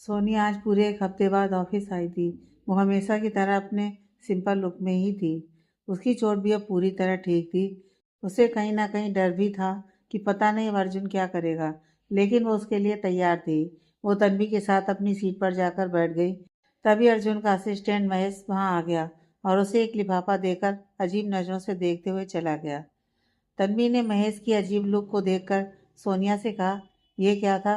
सोनिया आज पूरे एक हफ्ते बाद ऑफिस आई थी। वो हमेशा की तरह अपने सिंपल लुक में ही थी। उसकी चोट भी अब पूरी तरह ठीक थी। उसे कहीं ना कहीं डर भी था कि पता नहीं अब अर्जुन क्या करेगा, लेकिन वो उसके लिए तैयार थी। वो तन्वी के साथ अपनी सीट पर जाकर बैठ गई। तभी अर्जुन का असिस्टेंट महेश वहां आ गया और उसे एक लिफाफा देकर अजीब नजरों से देखते हुए चला गया। तन्वी ने महेश की अजीब लुक को देखकर सोनिया से कहा, यह क्या था?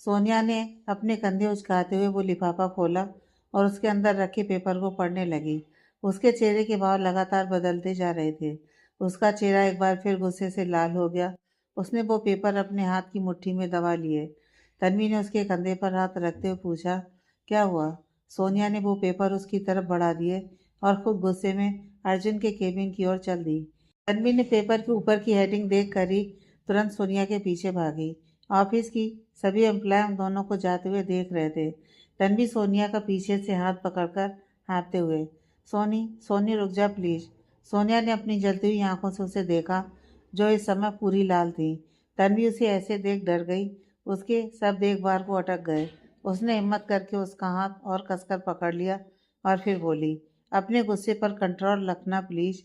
सोनिया ने अपने कंधे उचकाते हुए वो लिफाफा खोला और उसके अंदर रखे पेपर को पढ़ने लगी। उसके चेहरे के भाव लगातार बदलते जा रहे थे। उसका चेहरा एक बार फिर गुस्से से लाल हो गया। उसने वो पेपर अपने हाथ की मुट्ठी में दबा लिए। तन्वी ने उसके कंधे पर हाथ रखते हुए पूछा, क्या हुआ? सोनिया ने वो पेपर उसकी तरफ बढ़ा दिए और खुद गुस्से में अर्जुन के केबिन की ओर चल दी। तन्वी ने पेपर के ऊपर की हेडिंग देख कर ही तुरंत सोनिया के पीछे भागी। ऑफिस की सभी एम्प्लॉय हम दोनों को जाते हुए देख रहे थे। तन्वी सोनिया का पीछे से हाथ पकड़कर हाँफते हुए, सोनी सोनी रुक जा प्लीज। सोनिया ने अपनी जलती हुई आंखों से उसे देखा, जो इस समय पूरी लाल थी। तन्वी उसे ऐसे देख डर गई। उसके सब एक बार को अटक गए। उसने हिम्मत करके उसका हाथ और कसकर पकड़ लिया और फिर बोली, अपने गुस्से पर कंट्रोल रखना प्लीज।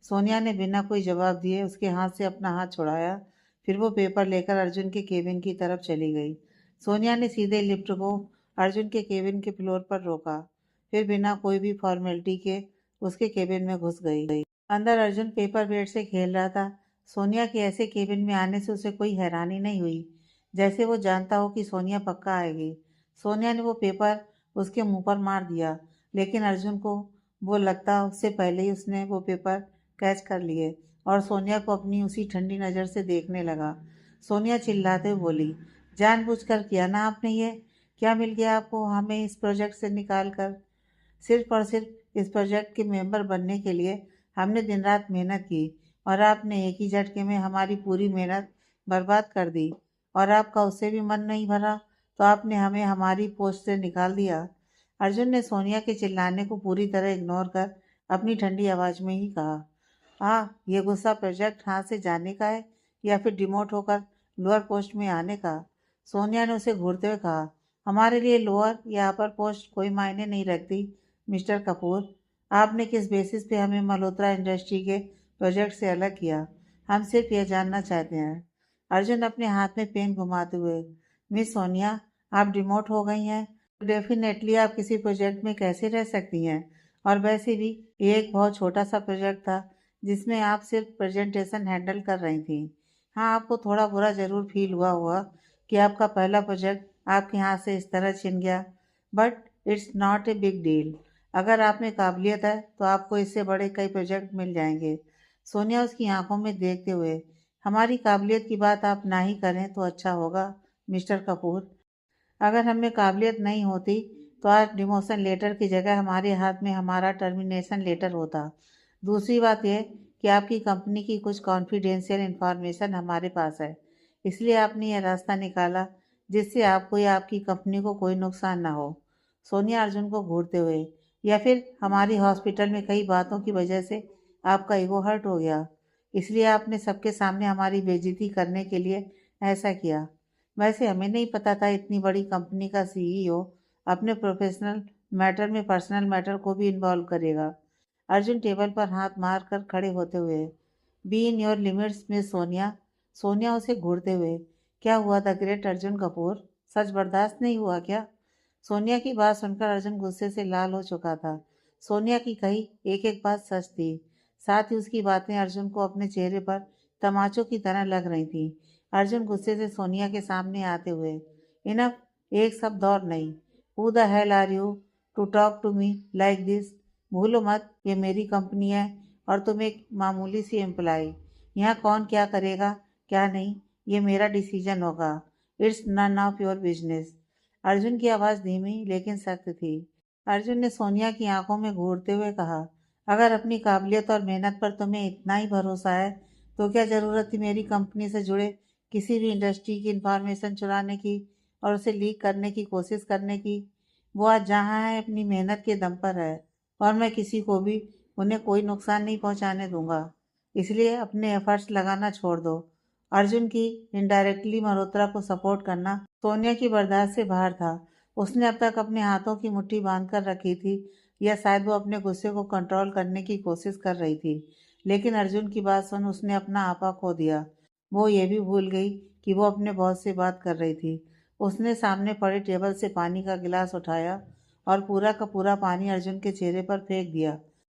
सोनिया ने बिना कोई जवाब दिए उसके हाथ से अपना हाथ छुड़ाया। फिर वो पेपर लेकर अर्जुन के केबिन की तरफ चली गई। सोनिया ने सीधे लिफ्ट को अर्जुन के केबिन के फ्लोर पर रोका, फिर बिना कोई भी फॉर्मेलिटी के उसके केबिन में घुस गई। अंदर अर्जुन पेपर वेट से खेल रहा था। सोनिया के ऐसे केबिन में आने से उसे कोई हैरानी नहीं हुई, जैसे वो जानता हो कि सोनिया पक्का आएगी। सोनिया ने वो पेपर उसके मुंह पर मार दिया, लेकिन अर्जुन को वो लगता उससे पहले ही उसने वो पेपर कैच कर लिए और सोनिया को अपनी उसी ठंडी नज़र से देखने लगा। सोनिया चिल्लाते हुए बोली, जानबूझकर किया ना आपने ये? क्या मिल गया आपको हमें इस प्रोजेक्ट से निकाल कर? सिर्फ और सिर्फ इस प्रोजेक्ट के मेंबर बनने के लिए हमने दिन रात मेहनत की और आपने एक ही झटके में हमारी पूरी मेहनत बर्बाद कर दी। और आपका उससे भी मन नहीं भरा तो आपने हमें हमारी पोस्ट से निकाल दिया। अर्जुन ने सोनिया के चिल्लाने को पूरी तरह इग्नोर कर अपनी ठंडी आवाज में ही कहा, ये गुस्सा प्रोजेक्ट हाथ से जाने का है या फिर डिमोट होकर लोअर पोस्ट में आने का? सोनिया ने उसे घूरते हुए कहा, हमारे लिए लोअर या अपर पोस्ट कोई मायने नहीं रखती मिस्टर कपूर। आपने किस बेसिस पे हमें मल्होत्रा इंडस्ट्री के प्रोजेक्ट से अलग किया? हम सिर्फ यह जानना चाहते हैं। अर्जुन अपने हाथ में पेन घुमाते हुए, मिस सोनिया, आप डिमोट हो गई हैं तो डेफिनेटली आप किसी प्रोजेक्ट में कैसे रह सकती हैं? और वैसे भी ये एक बहुत छोटा सा प्रोजेक्ट था जिसमें आप सिर्फ प्रेजेंटेशन हैंडल कर रही थी। हाँ, आपको थोड़ा बुरा ज़रूर फील हुआ होगा कि आपका पहला प्रोजेक्ट आपके हाथ से इस तरह छिन गया, but it's not a big deal. अगर आप में काबिलियत है तो आपको इससे बड़े कई प्रोजेक्ट मिल जाएंगे। सोनिया उसकी आंखों में देखते हुए, हमारी काबिलियत की बात आप ना ही करें तो अच्छा होगा मिस्टर कपूर। अगर हमें काबिलियत नहीं होती तो आज डिमोशन लेटर की जगह हमारे हाथ में हमारा टर्मिनेशन लेटर होता। दूसरी बात यह कि आपकी कंपनी की कुछ कॉन्फिडेंशियल इंफॉर्मेशन हमारे पास है, इसलिए आपने यह रास्ता निकाला जिससे आपको या आपकी कंपनी को कोई नुकसान ना हो। सोनिया अर्जुन को घूरते हुए, या फिर हमारी हॉस्पिटल में कई बातों की वजह से आपका ईगो हर्ट हो गया, इसलिए आपने सबके सामने हमारी बेइज्जती करने के लिए ऐसा किया। वैसे हमें नहीं पता था इतनी बड़ी कंपनी का सीईओ अपने प्रोफेशनल मैटर में पर्सनल मैटर को भी इन्वॉल्व करेगा। अर्जुन टेबल पर हाथ मार कर खड़े होते हुए, be in your limits miss Sonia. Sonia उसे घूरते हुए, क्या हुआ द ग्रेट अर्जुन कपूर? सच बर्दाश्त नहीं हुआ क्या? सोनिया की बात सुनकर अर्जुन गुस्से से लाल हो चुका था। सोनिया की कही एक एक बात सच थी। साथ ही उसकी बातें अर्जुन को अपने चेहरे पर तमाचों की तरह लग रही थी। अर्जुन गुस्से से सोनिया के सामने आते हुए, इनफ, एक शब्द और नहीं। Who the hell are you to talk to me like this? भूलो मत ये मेरी कंपनी है और तुम एक मामूली सी एम्प्लाई। यहाँ कौन क्या करेगा क्या नहीं ये मेरा डिसीजन होगा। It's none of your business. Arjun की आवाज़ धीमी लेकिन सख्त थी। अर्जुन ने सोनिया की आंखों में घूरते हुए कहा, अगर अपनी काबिलियत और मेहनत पर तुम्हें इतना ही भरोसा है तो क्या ज़रूरत थी मेरी कंपनी से जुड़े किसी भी इंडस्ट्री की इंफॉर्मेशन चुराने की और उसे लीक करने की कोशिश करने की? वो आज जहाँ है अपनी मेहनत के दम पर है और मैं किसी को भी उन्हें कोई नुकसान नहीं पहुँचाने दूंगा। इसलिए अपने एफर्ट्स लगाना छोड़ दो। अर्जुन की इनडायरेक्टली मल्होत्रा को सपोर्ट करना सोनिया की बर्दाश्त से बाहर था। उसने अब तक अपने हाथों की मुट्ठी बांध कर रखी थी, या शायद वो अपने गुस्से को कंट्रोल करने की कोशिश कर रही थी। लेकिन अर्जुन की बात सुन उसने अपना आपा खो दिया। वो ये भी भूल गई कि वो अपने बॉस से बात कर रही थी। उसने सामने पड़े टेबल से पानी का गिलास उठाया और पूरा का पूरा पानी अर्जुन के चेहरे पर फेंक दिया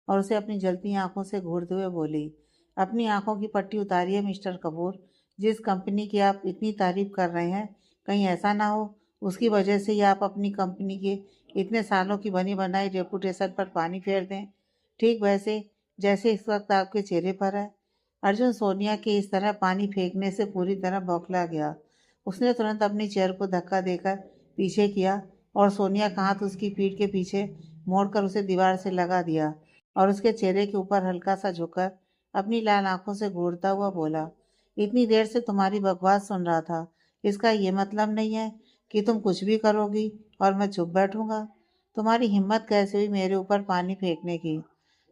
और उसे अपनी जलती आंखों से घूरते हुए बोली, अपनी आंखों की पट्टी उतारिए मिस्टर कपूर। जिस कंपनी की आप इतनी तारीफ कर रहे हैं, कहीं ऐसा ना हो उसकी वजह से ही आप अपनी कंपनी के इतने सालों की बनी बनाई रेपुटेशन पर पानी फेर दें, ठीक वैसे जैसे इस वक्त आपके चेहरे पर है। अर्जुन सोनिया के इस तरह पानी फेंकने से पूरी तरह बौखला गया। उसने तुरंत अपनी चेयर को धक्का देकर पीछे किया और सोनिया का हाथ उसकी पीठ के पीछे मोड़कर उसे दीवार से लगा दिया और उसके चेहरे के ऊपर हल्का सा झुककर अपनी लाल आंखों से घूरता हुआ बोला, इतनी देर से तुम्हारी बकवास सुन रहा था। इसका ये मतलब नहीं है कि तुम कुछ भी करोगी और मैं चुप बैठूंगा। तुम्हारी हिम्मत कैसे हुई मेरे ऊपर पानी फेंकने की?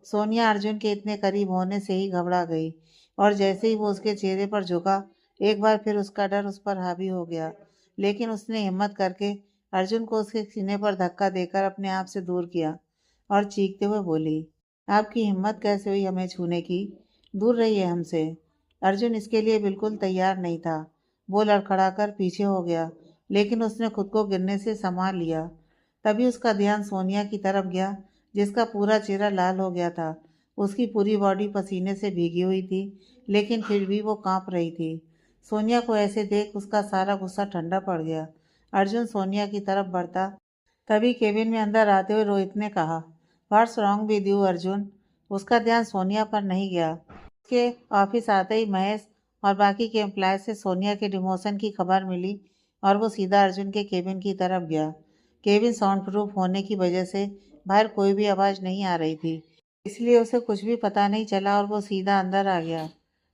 सोनिया अर्जुन के इतने करीब होने से ही घबरा गई और जैसे ही वो उसके चेहरे पर झुका, एक बार फिर उसका डर उस पर हावी हो गया। लेकिन उसने हिम्मत करके अर्जुन को उसके सीने पर धक्का देकर अपने आप से दूर किया और चीखते हुए बोली, आपकी हिम्मत कैसे हुई हमें छूने की? दूर रहिए हमसे। अर्जुन इसके लिए बिल्कुल तैयार नहीं था। वो लड़खड़ाकर पीछे हो गया, लेकिन उसने खुद को गिरने से संभाल लिया। तभी उसका ध्यान सोनिया की तरफ गया, जिसका पूरा चेहरा लाल हो गया था। उसकी पूरी बॉडी पसीने से भीगी हुई थी, लेकिन फिर भी वो कांप रही थी। सोनिया को ऐसे देख उसका सारा गुस्सा ठंडा पड़ गया। अर्जुन सोनिया की तरफ बढ़ता, तभी केबिन में अंदर आते हुए रोहित ने कहा, what's wrong with you Arjun? उसका ध्यान सोनिया पर नहीं गया। उसके ऑफिस आते ही महेश और बाकी के एम्प्लॉय से सोनिया के डिमोशन की खबर मिली और वो सीधा अर्जुन के केबिन की तरफ गया। केबिन साउंड प्रूफ होने की वजह से बाहर कोई भी आवाज़ नहीं आ रही थी, इसलिए उसे कुछ भी पता नहीं चला और वो सीधा अंदर आ गया।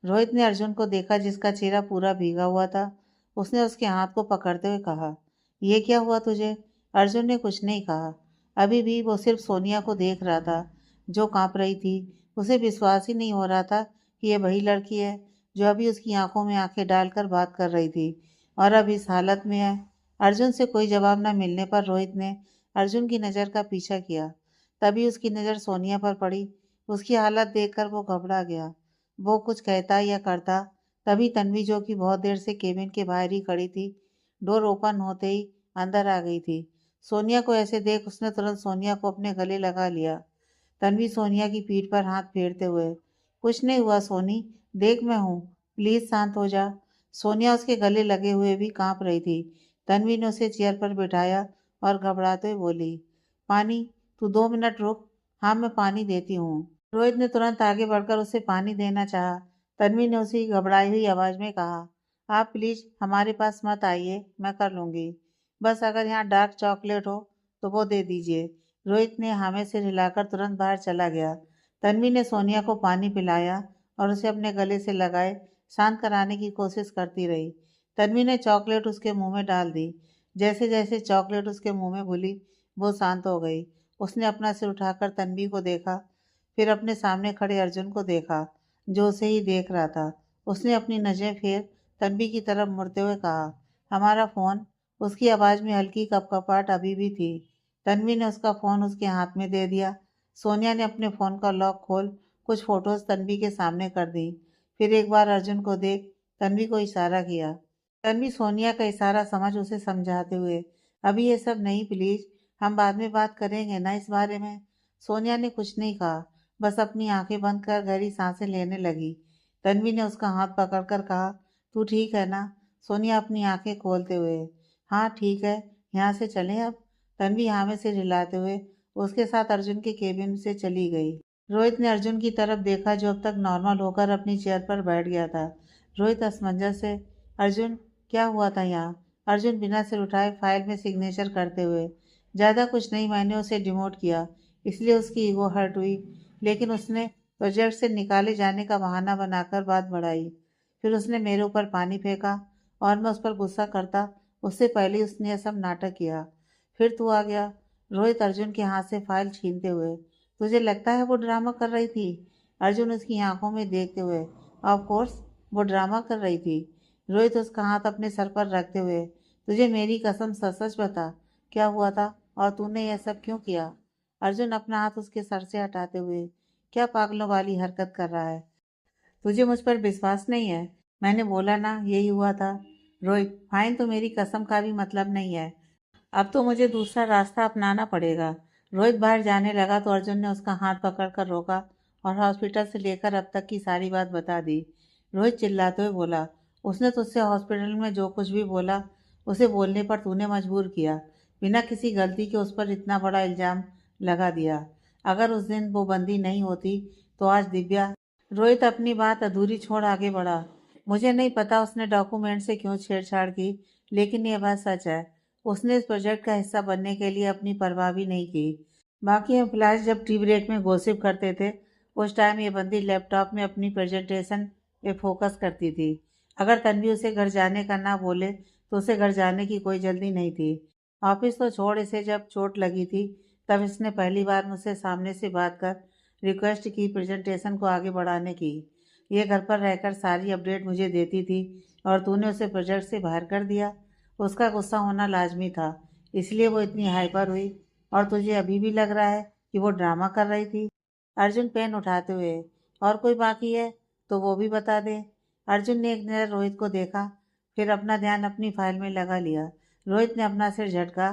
रोहित ने अर्जुन को देखा, जिसका चेहरा पूरा भीगा हुआ था। उसने उसके हाथ को पकड़ते हुए कहा, ये क्या हुआ तुझे? अर्जुन ने कुछ नहीं कहा। अभी भी वो सिर्फ सोनिया को देख रहा था, जो कांप रही थी। उसे विश्वास ही नहीं हो रहा था कि ये वही लड़की है जो अभी उसकी आंखों में आंखें डालकर बात कर रही थी और अब इस हालत में है। अर्जुन से कोई जवाब न मिलने पर रोहित ने अर्जुन की नज़र का पीछा किया। तभी उसकी नज़र सोनिया पर पड़ी। उसकी हालत देखकर वो घबरा गया। वो कुछ कहता या करता, तभी तन्वी, जो कि बहुत देर से केबिन के बाहर ही खड़ी थी, डोर ओपन होते ही अंदर आ गई थी। सोनिया को ऐसे देख उसने तुरंत सोनिया को अपने गले लगा लिया। तन्वी सोनिया की पीठ पर हाथ फेरते हुए, कुछ नहीं हुआ सोनी, देख मैं हूँ, प्लीज शांत हो जा। सोनिया उसके गले लगे हुए भी कांप रही थी। तन्वी ने उसे चेयर पर बिठाया और घबराते हुए बोली, पानी, तू 2 मिनट रुक, हाँ मैं पानी देती हूँ। रोहित ने तुरंत आगे बढ़कर उसे पानी देना चाहा। तन्वी ने उसी घबराई हुई आवाज में कहा, आप प्लीज हमारे पास मत आइए, मैं कर लूंगी। बस अगर यहाँ डार्क चॉकलेट हो तो वो दे दीजिए। रोहित ने हाँ में सिर हिलाकर तुरंत बाहर चला गया। तन्वी ने सोनिया को पानी पिलाया और उसे अपने गले से लगाए शांत कराने की कोशिश करती रही। तन्वी ने चॉकलेट उसके मुंह में डाल दी। जैसे जैसे चॉकलेट उसके मुंह में घुली, वो शांत हो गई। उसने अपना सिर उठाकर तन्वी को देखा, फिर अपने सामने खड़े अर्जुन को देखा, जो उसे ही देख रहा था। उसने अपनी नज़रें फिर तन्वी की तरफ मुड़ते हुए कहा, हमारा फ़ोन। उसकी आवाज़ में हल्की कपकपाहट अभी भी थी। तन्वी ने उसका फ़ोन उसके हाथ में दे दिया। सोनिया ने अपने फ़ोन का लॉक खोल कुछ फ़ोटोज़ तन्वी के सामने कर दी। फिर एक बार अर्जुन को देख तन्वी को इशारा किया। तन्वी सोनिया का इशारा समझ उसे समझाते हुए, अभी ये सब नहीं प्लीज, हम बाद में बात करेंगे ना इस बारे में। सोनिया ने कुछ नहीं कहा, बस अपनी आंखें बंद कर गहरी सांसें लेने लगी। तन्वी ने उसका हाथ पकड़कर कहा, तू ठीक है ना? सोनिया अपनी आंखें खोलते हुए, हाँ ठीक है, यहाँ से चलें अब? तन्वी हाँ में सिर हिलाते हुए उसके साथ अर्जुन के केबिन से चली गई। रोहित ने अर्जुन की तरफ देखा, जो अब तक नॉर्मल होकर अपनी चेयर पर बैठ गया था। रोहित असमंजस से, अर्जुन क्या हुआ था यहाँ? अर्जुन बिना सिर उठाए फाइल में सिग्नेचर करते हुए, ज़्यादा कुछ नहीं, मैंने उसे डिमोट किया, इसलिए उसकी ईगो हर्ट हुई, लेकिन उसने प्रोजेक्ट से निकाले जाने का बहाना बनाकर बात बढ़ाई। फिर उसने मेरे ऊपर पानी फेंका और मैं उस पर गुस्सा करता उससे पहले ही उसने यह सब नाटक किया। फिर तू आ गया। रोहित अर्जुन के हाथ से फाइल छीनते हुए, तुझे लगता है वो ड्रामा कर रही थी? अर्जुन उसकी आंखों में देखते हुए, ऑफ कोर्स वो ड्रामा कर रही थी। रोहित उसका हाथ अपने सर पर रखते हुए, तुझे मेरी कसम सच सच बता, क्या हुआ था और तूने यह सब क्यों किया? अर्जुन अपना हाथ उसके सर से हटाते हुए, क्या पागलों वाली हरकत कर रहा है? तुझे मुझ पर विश्वास नहीं है? मैंने बोला ना यही हुआ था। रोहित, फाइन तो मेरी कसम का भी मतलब नहीं है। अब तो मुझे दूसरा रास्ता अपनाना पड़ेगा। रोहित बाहर जाने लगा तो अर्जुन ने उसका हाथ पकड़कर रोका और हॉस्पिटल से लेकर अब तक की सारी बात बता दी। रोहित चिल्लाते हुए बोला, उसने तुझसे हॉस्पिटल में जो कुछ भी बोला उसे बोलने पर तूने मजबूर किया। बिना किसी गलती के उस पर इतना बड़ा इल्ज़ाम लगा दिया। अगर उस दिन वो बंदी नहीं होती तो आज दिव्या। रोहित अपनी बात अधूरी छोड़ आगे बढ़ा। मुझे नहीं पता उसने डॉक्यूमेंट से क्यों छेड़छाड़ की, लेकिन ये बात सच है, उसने इस प्रोजेक्ट का हिस्सा बनने के लिए अपनी परवाह भी नहीं की। बाकी एम्प्लॉयज जब टी ब्रेक में गॉसिप करते थे, उस टाइम ये बंदी लैपटॉप में अपनी प्रेजेंटेशन पे फोकस करती थी। अगर तन्वी उसे घर जाने का ना बोले तो उसे घर जाने की कोई जल्दी नहीं थी। ऑफिस तो छोड़, इसे जब चोट लगी थी तब इसने पहली बार मुझसे सामने से बात कर रिक्वेस्ट की प्रेजेंटेशन को आगे बढ़ाने की। ये घर पर रहकर सारी अपडेट मुझे देती थी और तूने उसे प्रोजेक्ट से बाहर कर दिया। उसका गुस्सा होना लाजमी था, इसलिए वो इतनी हाइपर हुई। और तुझे अभी भी लग रहा है कि वो ड्रामा कर रही थी? अर्जुन पेन उठाते हुए, और कोई बाकी है तो वो भी बता दे। अर्जुन ने एक नज़र रोहित को देखा, फिर अपना ध्यान अपनी फाइल में लगा लिया। रोहित ने अपना सिर झटका,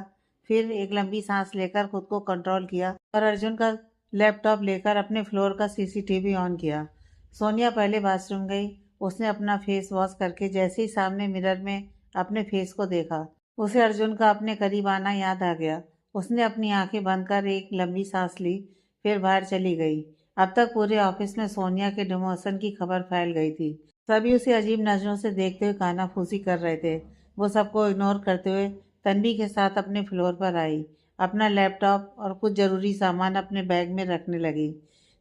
फिर एक लंबी सांस लेकर खुद को कंट्रोल किया और अर्जुन का लैपटॉप लेकर अपने फ्लोर का सीसीटीवी ऑन किया। सोनिया पहले बाथरूम गई। उसने अपना फेस वॉश करके जैसे ही सामने मिरर में अपने फेस को देखा, उसे अर्जुन का अपने करीब आना याद आ गया। उसने अपनी आंखें बंद कर एक लंबी सांस ली, फिर बाहर चली गई। अब तक पूरे ऑफिस में सोनिया के डिमोशन की खबर फैल गई थी। सभी उसे अजीब नजरों से देखते हुए कानाफूसी कर रहे थे। वो सबको इग्नोर करते हुए तन्वी के साथ अपने फ्लोर पर आई। अपना लैपटॉप और कुछ ज़रूरी सामान अपने बैग में रखने लगी।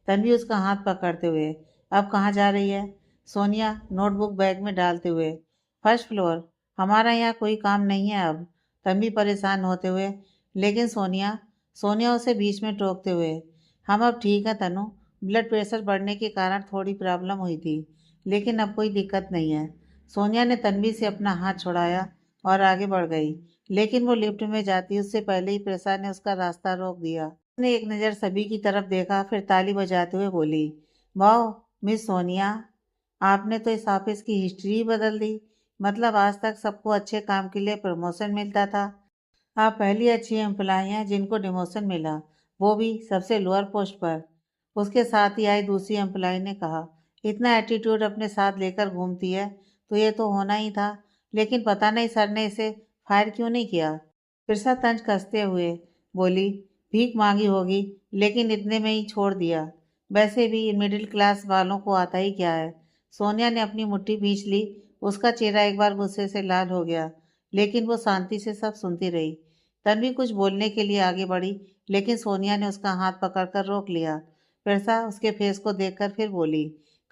तन्वी उसका हाथ पकड़ते हुए, अब कहाँ जा रही है? सोनिया नोटबुक बैग में डालते हुए, फर्स्ट फ्लोर, हमारा यहाँ कोई काम नहीं है अब। तन्वी परेशान होते हुए, लेकिन सोनिया। सोनिया उसे बीच में टोकते हुए, हम अब ठीक है तनु, ब्लड प्रेशर बढ़ने के कारण थोड़ी प्रॉब्लम हुई थी, लेकिन अब कोई दिक्कत नहीं है। सोनिया ने तन्वी से अपना हाथ छुड़ाया और आगे बढ़ गई, लेकिन वो लिफ्ट में जाती उससे पहले ही प्रसाद ने उसका रास्ता रोक दिया। उसने एक नज़र सभी की तरफ देखा, फिर ताली बजाते हुए बोली, वाह मिस सोनिया, आपने तो इस ऑफिस की हिस्ट्री ही बदल दी। मतलब आज तक सबको अच्छे काम के लिए प्रमोशन मिलता था, आप पहली अच्छी एम्प्लॉय हैं जिनको डिमोशन मिला, वो भी सबसे लोअर पोस्ट पर। उसके साथ ही आई दूसरी एम्प्लॉय ने कहा, इतना एटीट्यूड अपने साथ लेकर घूमती है तो ये तो होना ही था, लेकिन पता नहीं सर ने इसे फायर क्यों नहीं किया। फिरसा तंज कसते हुए बोली, भीख मांगी होगी, लेकिन इतने में ही छोड़ दिया। वैसे भी मिडिल क्लास वालों को आता ही क्या है। सोनिया ने अपनी मुट्ठी भींच ली। उसका चेहरा एक बार गुस्से से लाल हो गया, लेकिन वो शांति से सब सुनती रही। तन्वी कुछ बोलने के लिए आगे बढ़ी, लेकिन सोनिया ने उसका हाथ पकड़कर रोक लिया। फिरसा उसके फेस को देखकर फिर बोली,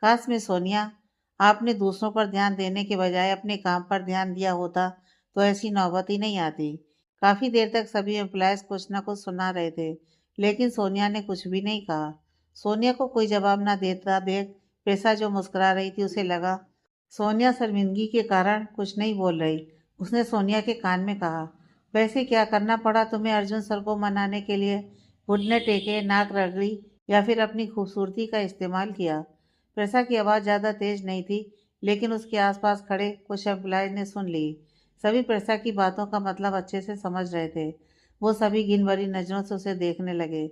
काश में सोनिया, आपने दूसरों पर ध्यान देने के बजाय अपने काम पर ध्यान दिया होता तो ऐसी नौबत ही नहीं आती। काफी देर तक सभी एम्प्लॉयज कुछ न कुछ सुना रहे थे, लेकिन सोनिया ने कुछ भी नहीं कहा। सोनिया को कोई जवाब न देता देख प्रेसा जो मुस्कुरा रही थी उसे लगा सोनिया शर्मिंदगी के कारण कुछ नहीं बोल रही। उसने सोनिया के कान में कहा, वैसे क्या करना पड़ा तुम्हें अर्जुन सर को मनाने के लिए? घुटने टेके, नाक रगड़ी या फिर अपनी खूबसूरती का इस्तेमाल किया? प्रेसा की आवाज़ ज़्यादा तेज नहीं थी, लेकिन उसके आसपास खड़े कुछ एम्प्लॉय ने सुन ली। सभी प्रेसा की बातों का मतलब अच्छे से समझ रहे थे। वो सभी घिन भरी नज़रों से उसे देखने लगे।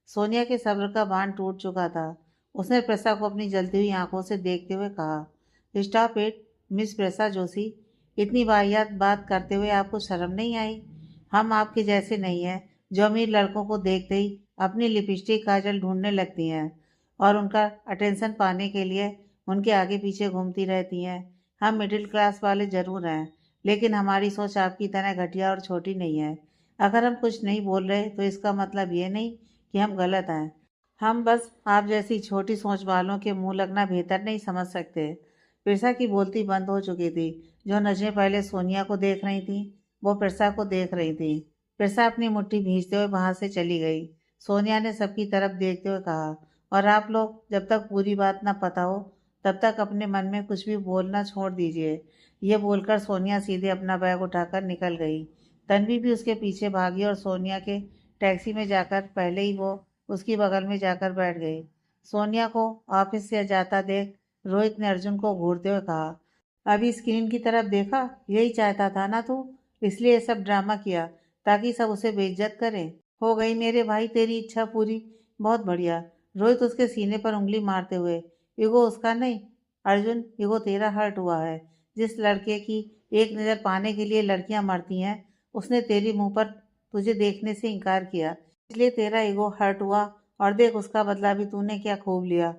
सोनिया के सब्र का बांध टूट चुका था। उसने प्रेसा को अपनी जलती हुई आंखों से देखते हुए कहा, स्टॉप इट मिस प्रेसा जोशी, इतनी वाहियात बात करते हुए आपको शर्म नहीं आई? हम आपके जैसे नहीं हैं जो अमीर लड़कों को देखते ही अपनी लिपस्टिक काजल ढूंढने लगती हैं और उनका अटेंशन पाने के लिए उनके आगे पीछे घूमती रहती हैं। हम मिडिल क्लास वाले ज़रूर हैं, लेकिन हमारी सोच आपकी तरह घटिया और छोटी नहीं है। अगर हम कुछ नहीं बोल रहे तो इसका मतलब ये नहीं कि हम गलत हैं। हम बस आप जैसी छोटी सोच वालों के मुंह लगना बेहतर नहीं समझ सकते। पिरसा की बोलती बंद हो चुकी थी। जो नजरें पहले सोनिया को देख रही थी वो पिरसा को देख रही थी। पिरसा अपनी मुट्ठी भींचते हुए वहां से चली गई। सोनिया ने सबकी तरफ देखते हुए कहा, और आप लोग जब तक पूरी बात ना पता हो तब तक अपने मन में कुछ भी बोलना छोड़ दीजिए। ये बोलकर सोनिया सीधे अपना बैग उठाकर निकल गई। तन्वी भी उसके पीछे भागी और सोनिया के टैक्सी में जाकर पहले ही वो उसकी बगल में जाकर बैठ गई। सोनिया को ऑफिस से जाता देख रोहित ने अर्जुन को घूरते हुए कहा, अभी स्क्रीन की तरफ देखा, यही चाहता था ना तू, इसलिए ये सब ड्रामा किया ताकि सब उसे बेइज्जत करें। हो गई मेरे भाई तेरी इच्छा पूरी, बहुत बढ़िया। रोहित उसके सीने पर उंगली मारते हुए, ईगो उसका नहीं अर्जुन, ईगो तेरा हर्ट हुआ है। जिस लड़के की एक नज़र पाने के लिए लड़कियां मरती हैं, उसने तेरी मुंह पर तुझे देखने से इनकार किया, इसलिए तेरा ईगो हर्ट हुआ। और देख उसका बदला भी तूने क्या खूब लिया।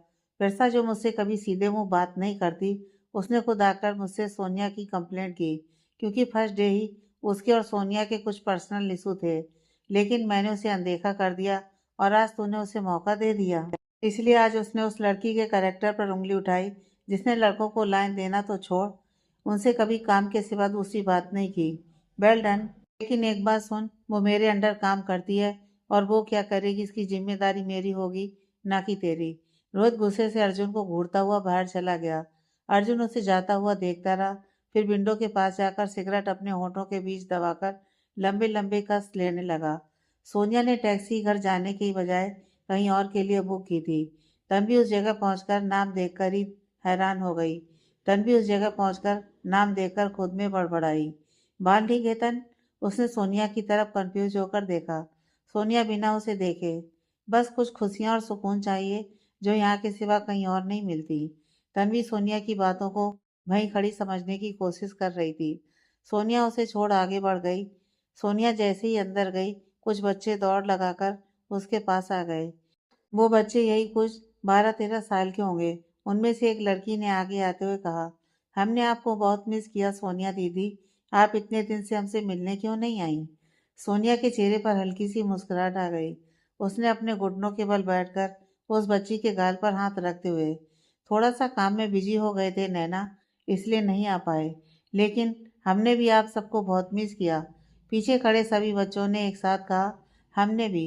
वर्षा जो मुझसे कभी सीधे मुंह बात नहीं करती, उसने खुद आकर मुझसे सोनिया की कंप्लेंट की, क्योंकि फर्स्ट डे ही उसके और सोनिया के कुछ पर्सनल इशू थे। लेकिन मैंने उसे अनदेखा कर दिया और आज तूने उसे मौका दे दिया, इसलिए आज उसने उस लड़की के कैरेक्टर पर उंगली उठाई जिसने लड़कों को लाइन देना तो छोड़, उनसे कभी काम के सिवा दूसरी बात नहीं की। Well done. लेकिन एक बात सुन, वो मेरे अंडर काम करती है और वो क्या करेगी इसकी जिम्मेदारी मेरी होगी, ना कि तेरी। रोहित गुस्से से अर्जुन को घूरता हुआ बाहर चला गया। अर्जुन उसे जाता हुआ देखता रहा, फिर विंडो के पास जाकर सिगरेट अपने होठों के बीच दबाकर लंबे लंबे कस लेने लगा। सोनिया ने टैक्सी घर जाने की बजाय कहीं और के लिए बुक की थी। तन्वी उस जगह पहुंचकर नाम देखकर ही हैरान हो गई। तन्वी उस जगह पहुंचकर नाम देखकर खुद में बड़बड़ाई, बाल ठीक है तन? उसने सोनिया की तरफ कंफ्यूज होकर देखा। सोनिया बिना उसे देखे, बस कुछ खुशियां और सुकून चाहिए जो यहाँ के सिवा कहीं और नहीं मिलती। तन्वी सोनिया की बातों को वहीं खड़ी समझने की कोशिश कर रही थी। सोनिया उसे छोड़ आगे बढ़ गई। सोनिया जैसे ही अंदर गई, कुछ बच्चे दौड़ लगाकर उसके पास आ गए। वो बच्चे यही कुछ 12-13 साल के होंगे। उनमें से एक लड़की ने आगे आते हुए कहा, हमने आपको बहुत मिस किया सोनिया दीदी, आप इतने दिन से हमसे मिलने क्यों नहीं आई? सोनिया के चेहरे पर हल्की सी मुस्कुराहट आ गई। उसने अपने घुटनों के बल बैठकर उस बच्ची के गाल पर हाथ रखते हुए, थोड़ा सा काम में बिजी हो गए थे नैना, इसलिए नहीं आ पाए, लेकिन हमने भी आप सबको बहुत मिस किया। पीछे खड़े सभी बच्चों ने एक साथ कहा, हमने भी।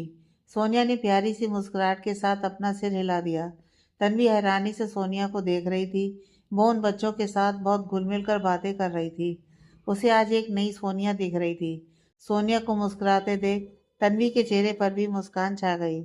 सोनिया ने प्यारी सी मुस्कुराहट के साथ अपना सिर हिला दिया। तन्वी हैरानी से सोनिया को देख रही थी। वो उन बच्चों के साथ बहुत घुल मिल कर बातें कर रही थी। उसे आज एक नई सोनिया दिख रही थी। सोनिया को मुस्कुराते देख तन्वी के चेहरे पर भी मुस्कान छा गई।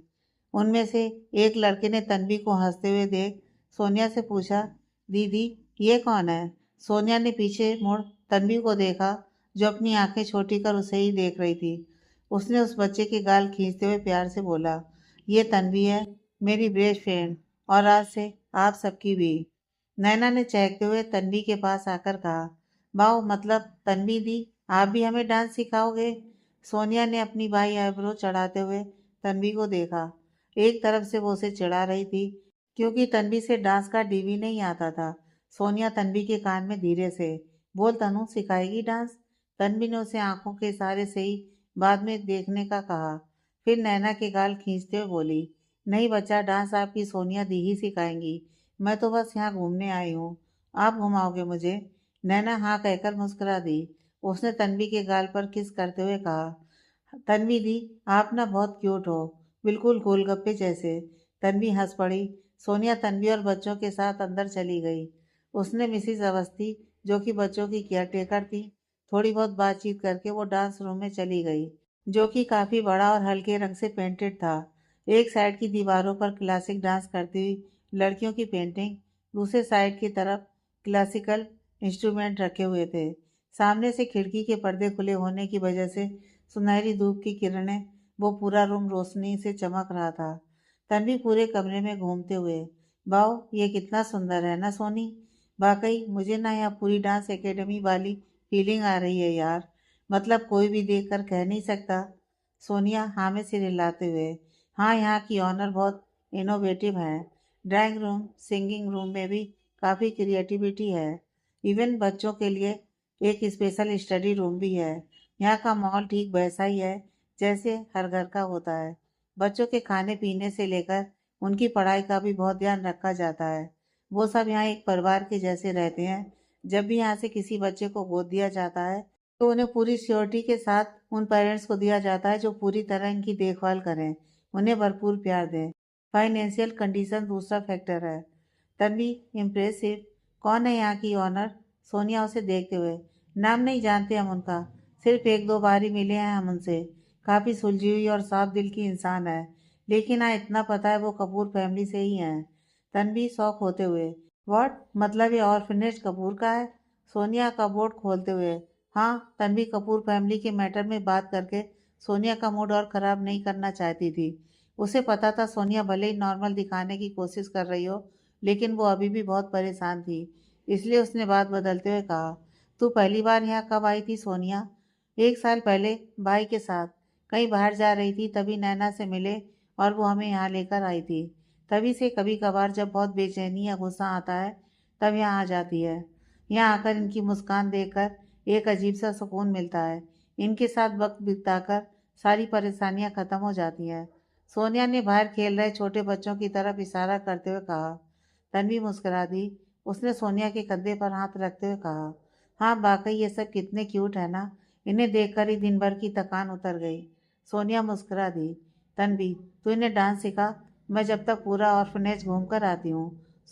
उनमें से एक लड़के ने तन्वी को हंसते हुए देख सोनिया से पूछा, दीदी ये कौन है? सोनिया ने पीछे मुड़ तन्वी को देखा, जो अपनी आंखें छोटी कर उसे ही देख रही थी। उसने उस बच्चे के गाल खींचते हुए प्यार से बोला, ये तन्वी है, मेरी बेस्ट फ्रेंड, और आज से आप सबकी भी। नैना ने चहकते हुए तन्वी के पास आकर कहा, वाओ, मतलब तन्वी दी, आप भी हमें डांस सिखाओगे? सोनिया ने अपनी बाई आईब्रो चढ़ाते हुए तन्वी को देखा। एक तरफ से वो उसे चिढ़ा रही थी, क्योंकि तन्वी से डांस का डीवी नहीं आता था। सोनिया तन्वी के कान में धीरे से, बोल तनु, सिखाएगी डांस? तन्वी ने उसे आंखों के इशारे से ही बाद में देखने का कहा। फिर नैना के गाल खींचते हुए बोली, नहीं बच्चा, डांस आपकी सोनिया दी ही सिखाएंगी, मैं तो बस यहाँ घूमने आई हूँ, आप घुमाओगे मुझे? नैना हाँ कहकर मुस्कुरा दी। उसने तन्वी के गाल पर किस करते हुए कहा, तन्वी दी, आप ना बहुत क्यूट हो, बिल्कुल गोलगप्पे जैसे। तन्वी हंस पड़ी। सोनिया तन्वी और बच्चों के साथ अंदर चली गई। उसने मिसिस अवस्थी, जो कि बच्चों की केयरटेकर थी, थोड़ी बहुत बातचीत करके वो डांस रूम में चली गई, जो कि काफ़ी बड़ा और हल्के रंग से पेंटेड था। एक साइड की दीवारों पर क्लासिक डांस करती हुई लड़कियों की पेंटिंग, दूसरे साइड की तरफ क्लासिकल इंस्ट्रूमेंट रखे हुए थे। सामने से खिड़की के पर्दे खुले होने की वजह से सुनहरी धूप की किरणें, वो पूरा रूम रोशनी से चमक रहा था। तन्वी पूरे कमरे में घूमते हुए, वाओ, ये कितना सुंदर है ना सोनी, वाकई मुझे ना यहाँ पूरी डांस एकेडमी वाली फीलिंग आ रही है यार, मतलब कोई भी देख कर कह नहीं सकता। सोनिया हाँ में सिर हिलाते हुए, हाँ, यहाँ की ऑनर बहुत इनोवेटिव है। ड्राइंग रूम, सिंगिंग रूम में भी काफ़ी क्रिएटिविटी है। इवन बच्चों के लिए एक स्पेशल स्टडी रूम भी है। यहाँ का माहौल ठीक वैसा ही है जैसे हर घर का होता है। बच्चों के खाने पीने से लेकर उनकी पढ़ाई का भी बहुत ध्यान रखा जाता है। वो सब यहाँ एक परिवार के जैसे रहते हैं। जब भी यहाँ से किसी बच्चे को गोद दिया जाता है, तो उन्हें पूरी श्योरिटी के साथ उन पेरेंट्स को दिया जाता है जो पूरी तरह इनकी देखभाल करें, उन्हें भरपूर प्यार दें। फाइनेंशियल कंडीशन दूसरा फैक्टर है। तन्वी, इम्प्रेसिव। कौन है यहाँ की ऑनर? सोनिया उसे देखते हुए, नाम नहीं जानते हम उनका, सिर्फ एक दो बार ही मिले हैं हम उनसे। काफ़ी सुलझी हुई और साफ दिल की इंसान है। लेकिन हाँ, इतना पता है वो कपूर फैमिली से ही हैं। तन्वी शौक होते हुए, व्हाट, मतलब ये ऑर्फनेज कपूर का है? सोनिया का बोर्ड खोलते हुए, हाँ। तन्वी कपूर फैमिली के मैटर में बात करके सोनिया का मूड और ख़राब नहीं करना चाहती थी। उसे पता था सोनिया भले ही नॉर्मल दिखाने की कोशिश कर रही हो, लेकिन वो अभी भी बहुत परेशान थी। इसलिए उसने बात बदलते हुए कहा, तू पहली बार यहाँ कब आई थी सोनिया? 1 साल पहले, भाई के साथ। कहीं बाहर जा रही थी, तभी नैना से मिले और वो हमें यहाँ लेकर आई थी। तभी से कभी कभार जब बहुत बेचैनी या गुस्सा आता है, तब यहाँ आ जाती है। यहाँ आकर इनकी मुस्कान देखकर एक अजीब सा सुकून मिलता है। इनके साथ वक्त बिताकर सारी परेशानियाँ खत्म हो जाती हैं। सोनिया ने बाहर खेल रहे छोटे बच्चों की तरफ इशारा करते हुए कहा। तन्वी मुस्कुरा दी। उसने सोनिया के कंधे पर हाथ रखते हुए कहा, हाँ वाकई ये सब कितने क्यूट है ना। इन्हें देखकर ही दिन भर की थकान उतर गई। सोनिया मुस्कुरा दी। तन्वी, तू इन्हें डांस सिखा, मैं जब तक पूरा ऑर्फनेज घूम कर आती हूँ।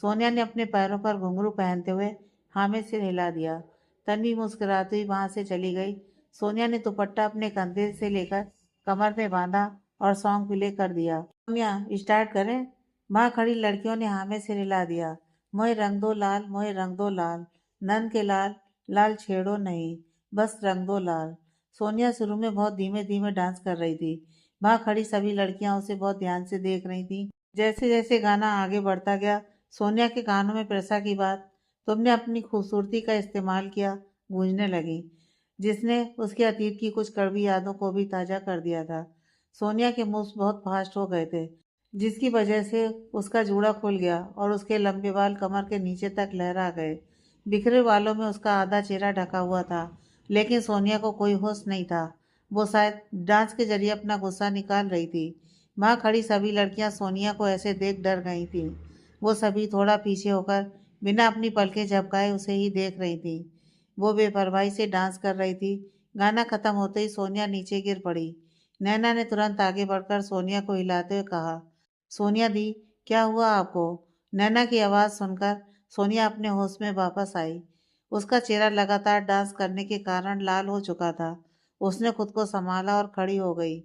सोनिया ने अपने पैरों पर घुंघरू पहनते हुए हाँ में सिर हिला दिया। तन्वी मुस्कुराती हुई वहां से चली गई। सोनिया ने दुपट्टा अपने कंधे से लेकर कमर में बांधा और सॉन्ग प्ले कर दिया। सोनिया, स्टार्ट करें? वहां खड़ी लड़कियों ने हाँ में सिर हिला दिया। मोहे रंग दो लाल, मोहे रंग दो लाल, नंद के लाल, लाल छेड़ो नहीं, बस रंग दो लाल। सोनिया शुरू में बहुत धीमे धीमे डांस कर रही थी। वहां खड़ी सभी लड़कियां उसे बहुत ध्यान से देख रही थी। जैसे जैसे गाना आगे बढ़ता गया, सोनिया के कानों में प्रसा की बात, तुमने अपनी खूबसूरती का इस्तेमाल किया, गूंजने लगी, जिसने उसके अतीत की कुछ कड़वी यादों को भी ताजा कर दिया था। सोनिया के मूव्स बहुत फास्ट हो गए थे, जिसकी वजह से उसका जूड़ा खुल गया और उसके लंबे बाल कमर के नीचे तक लहरा गए। बिखरे बालों में उसका आधा चेहरा ढका हुआ था, लेकिन सोनिया को कोई होश नहीं था। वो शायद डांस के जरिए अपना गुस्सा निकाल रही थी। वहाँ खड़ी सभी लड़कियां सोनिया को ऐसे देख डर गई थीं। वो सभी थोड़ा पीछे होकर बिना अपनी पलकें झपकाए उसे ही देख रही थी। वो बेपरवाही से डांस कर रही थी। गाना खत्म होते ही सोनिया नीचे गिर पड़ी। नैना ने तुरंत आगे बढ़कर सोनिया को हिलाते हुए कहा, सोनिया दी, क्या हुआ आपको? नैना की आवाज़ सुनकर सोनिया अपने होश में वापस आई। उसका चेहरा लगातार डांस करने के कारण लाल हो चुका था। उसने खुद को संभाला और खड़ी हो गई।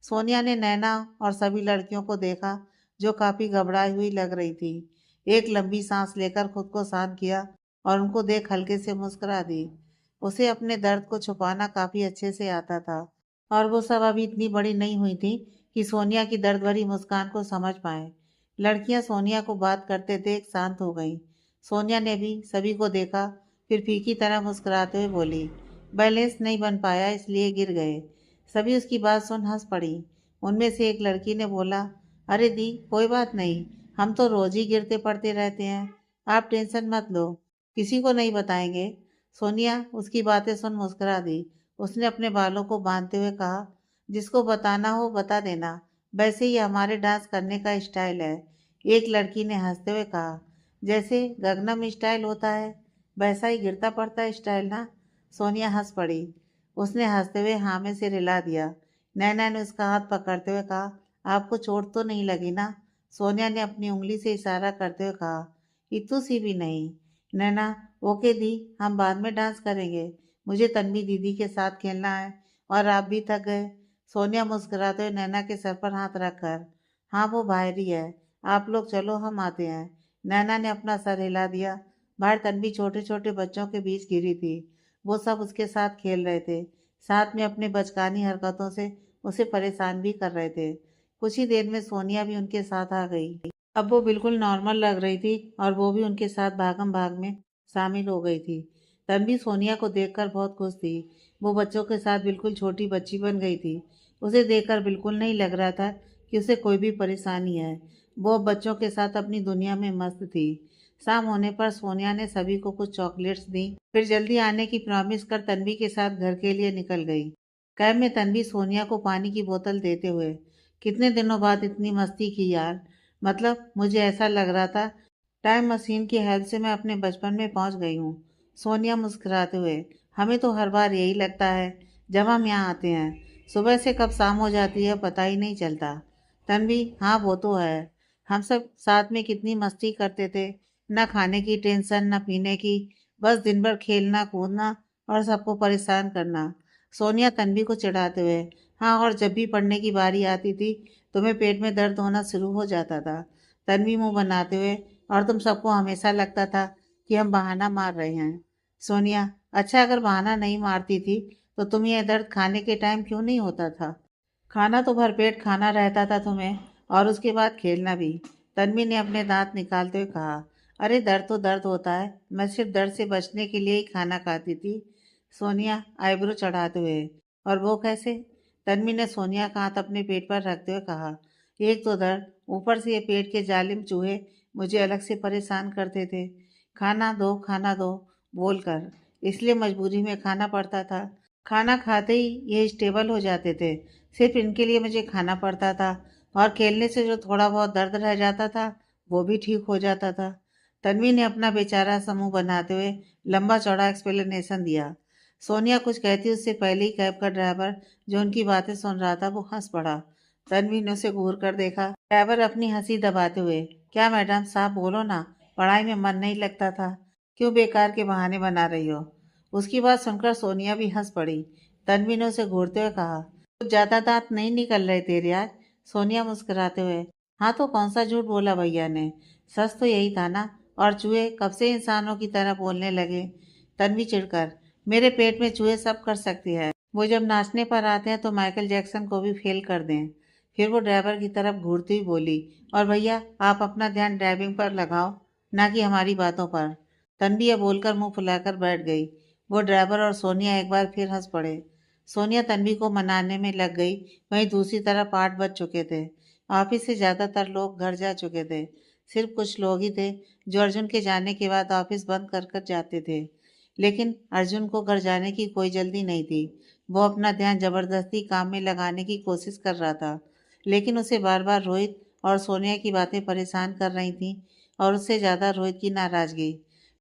सोनिया ने नैना और सभी लड़कियों को देखा, जो काफ़ी घबराई हुई लग रही थी। एक लंबी सांस लेकर खुद को शांत किया और उनको देख हल्के से मुस्कुरा दी। उसे अपने दर्द को छुपाना काफ़ी अच्छे से आता था, और वो सब अभी इतनी बड़ी नहीं हुई थी कि सोनिया की दर्द भरी मुस्कान को समझ पाए। लड़कियां सोनिया को बात करते देख शांत हो गईं। सोनिया ने भी सभी को देखा, फिर फीकी तरह मुस्कुराते हुए बोली, बैलेंस नहीं बन पाया इसलिए गिर गए। सभी उसकी बात सुन हंस पड़ी। उनमें से एक लड़की ने बोला, अरे दी, कोई बात नहीं, हम तो रोज ही गिरते पड़ते रहते हैं, आप टेंशन मत लो, किसी को नहीं बताएंगे। सोनिया उसकी बातें सुन मुस्कुरा दी। उसने अपने बालों को बांधते हुए कहा, जिसको बताना हो बता देना, वैसे ही हमारे डांस करने का स्टाइल है। एक लड़की ने हंसते हुए कहा, जैसे गगनम स्टाइल होता है, वैसा ही गिरता पड़ता स्टाइल ना। सोनिया हंस पड़ी। उसने हंसते हुए हाँ में सिर हिला दिया। नैना ने उसका हाथ पकड़ते हुए कहा, आपको चोट तो नहीं लगी ना? सोनिया ने अपनी उंगली से इशारा करते हुए कहा, इतू सी भी नहीं। नैना, ओके दी, हम बाद में डांस करेंगे, मुझे तन्वी दीदी के साथ खेलना है, और आप भी थक गए। सोनिया मुस्कुराते हुए नैना के सर पर हाथ रखकर, हाँ वो बाहर ही है, आप लोग चलो हम आते हैं। नैना ने अपना सर हिला दिया। बाहर तन्वी छोटे छोटे बच्चों के बीच गिरी थी। वो सब उसके साथ खेल रहे थे, साथ में अपने बचकानी हरकतों से उसे परेशान भी कर रहे थे। कुछ ही देर में सोनिया भी उनके साथ आ गई। अब वो बिल्कुल नॉर्मल लग रही थी और वो भी उनके साथ भागम भाग में शामिल हो गई थी। तन्वी सोनिया को देखकर बहुत खुश थी। वो बच्चों के साथ बिल्कुल छोटी बच्ची बन गई थी। उसे देखकर बिल्कुल नहीं लग रहा था कि उसे कोई भी परेशानी है। वो अब बच्चों के साथ अपनी दुनिया में मस्त थी। शाम होने पर सोनिया ने सभी को कुछ चॉकलेट्स दी, फिर जल्दी आने की प्रॉमिस कर तन्वी के साथ घर के लिए निकल गई। कैब में तन्वी सोनिया को पानी की बोतल देते हुए, कितने दिनों बाद इतनी मस्ती की यार, मतलब मुझे ऐसा लग रहा था टाइम मशीन की हेल्प से मैं अपने बचपन में पहुंच गई हूँ। सोनिया मुस्कुराते हुए, हमें तो हर बार यही लगता है जब हम यहाँ आते हैं, सुबह से कब शाम हो जाती है पता ही नहीं चलता। तन्वी, हाँ वो तो है, हम सब साथ में कितनी मस्ती करते थे, न खाने की टेंशन न पीने की, बस दिन भर खेलना कूदना और सबको परेशान करना। सोनिया तन्वी को चिढ़ाते हुए, हाँ, और जब भी पढ़ने की बारी आती थी तुम्हें पेट में दर्द होना शुरू हो जाता था। तन्वी मुंह बनाते हुए, और तुम सबको हमेशा लगता था कि हम बहाना मार रहे हैं। सोनिया, अच्छा, अगर बहाना नहीं मारती थी तो तुम ये दर्द खाने के टाइम क्यों नहीं होता था? खाना तो भरपेट खाना रहता था तुम्हें, और उसके बाद खेलना भी। तन्वी ने अपने दांत निकालते हुए कहा, अरे दर्द तो दर्द होता है, मैं सिर्फ दर्द से बचने के लिए ही खाना खाती थी। सोनिया आईब्रो चढ़ाते हुए, और वो कैसे? तन्वी ने सोनिया का हाथ अपने पेट पर रखते हुए कहा, एक तो दर्द, ऊपर से ये पेट के जालिम चूहे मुझे अलग से परेशान करते थे। खाना दो बोलकर, इसलिए मजबूरी में खाना पड़ता था। खाना खाते ही ये स्टेबल हो जाते थे, सिर्फ इनके लिए मुझे खाना पड़ता था, और खेलने से जो थोड़ा बहुत दर्द रह जाता था वो भी ठीक हो जाता था। तन्वी ने अपना बेचारा समूह बनाते हुए लंबा चौड़ा एक्सप्लेनेशन दिया। सोनिया कुछ कहती उससे पहले ही कैब का ड्राइवर, जो उनकी बातें सुन रहा था, वो हंस पड़ा। तन्वी ने उसे घूर कर देखा। ड्राइवर अपनी हंसी दबाते हुए, क्या मैडम साहब बोलो ना, पढ़ाई में मन नहीं लगता था, क्यों बेकार के बहाने बना रही हो? उसकी बात सुनकर सोनिया भी हंस पड़ी। तन्वी ने उसे घूरते हुए कहा, कुछ ज्यादा दांत नहीं निकल रहे तेरे आज? सोनिया मुस्कुराते हुए, हाँ तो कौन सा झूठ बोला भैया ने, सच तो यही था ना, और चूहे कब से इंसानों की तरह बोलने लगे? तन्वी चिढ़कर, मेरे पेट में चूहे सब कर सकती है, वो जब नाचने पर आते हैं तो माइकल जैक्सन को भी फेल कर दें। फिर वो ड्राइवर की तरफ घूरती हुई बोली, और भैया आप अपना ध्यान ड्राइविंग पर लगाओ, ना कि हमारी बातों पर। तन्वी यह बोलकर मुंह फुलाकर बैठ गई। वो ड्राइवर और सोनिया एक बार फिर हंस पड़े। सोनिया तन्वी को मनाने में लग गई। वहीं दूसरी तरफ 8 बज चुके थे। ऑफिस से ज्यादातर लोग घर जा चुके थे। सिर्फ कुछ लोग ही थे जो अर्जुन के जाने के बाद ऑफिस बंद कर कर जाते थे। लेकिन अर्जुन को घर जाने की कोई जल्दी नहीं थी। वो अपना ध्यान जबरदस्ती काम में लगाने की कोशिश कर रहा था, लेकिन उसे बार बार रोहित और सोनिया की बातें परेशान कर रही थीं, और उससे ज़्यादा रोहित की नाराज़गी।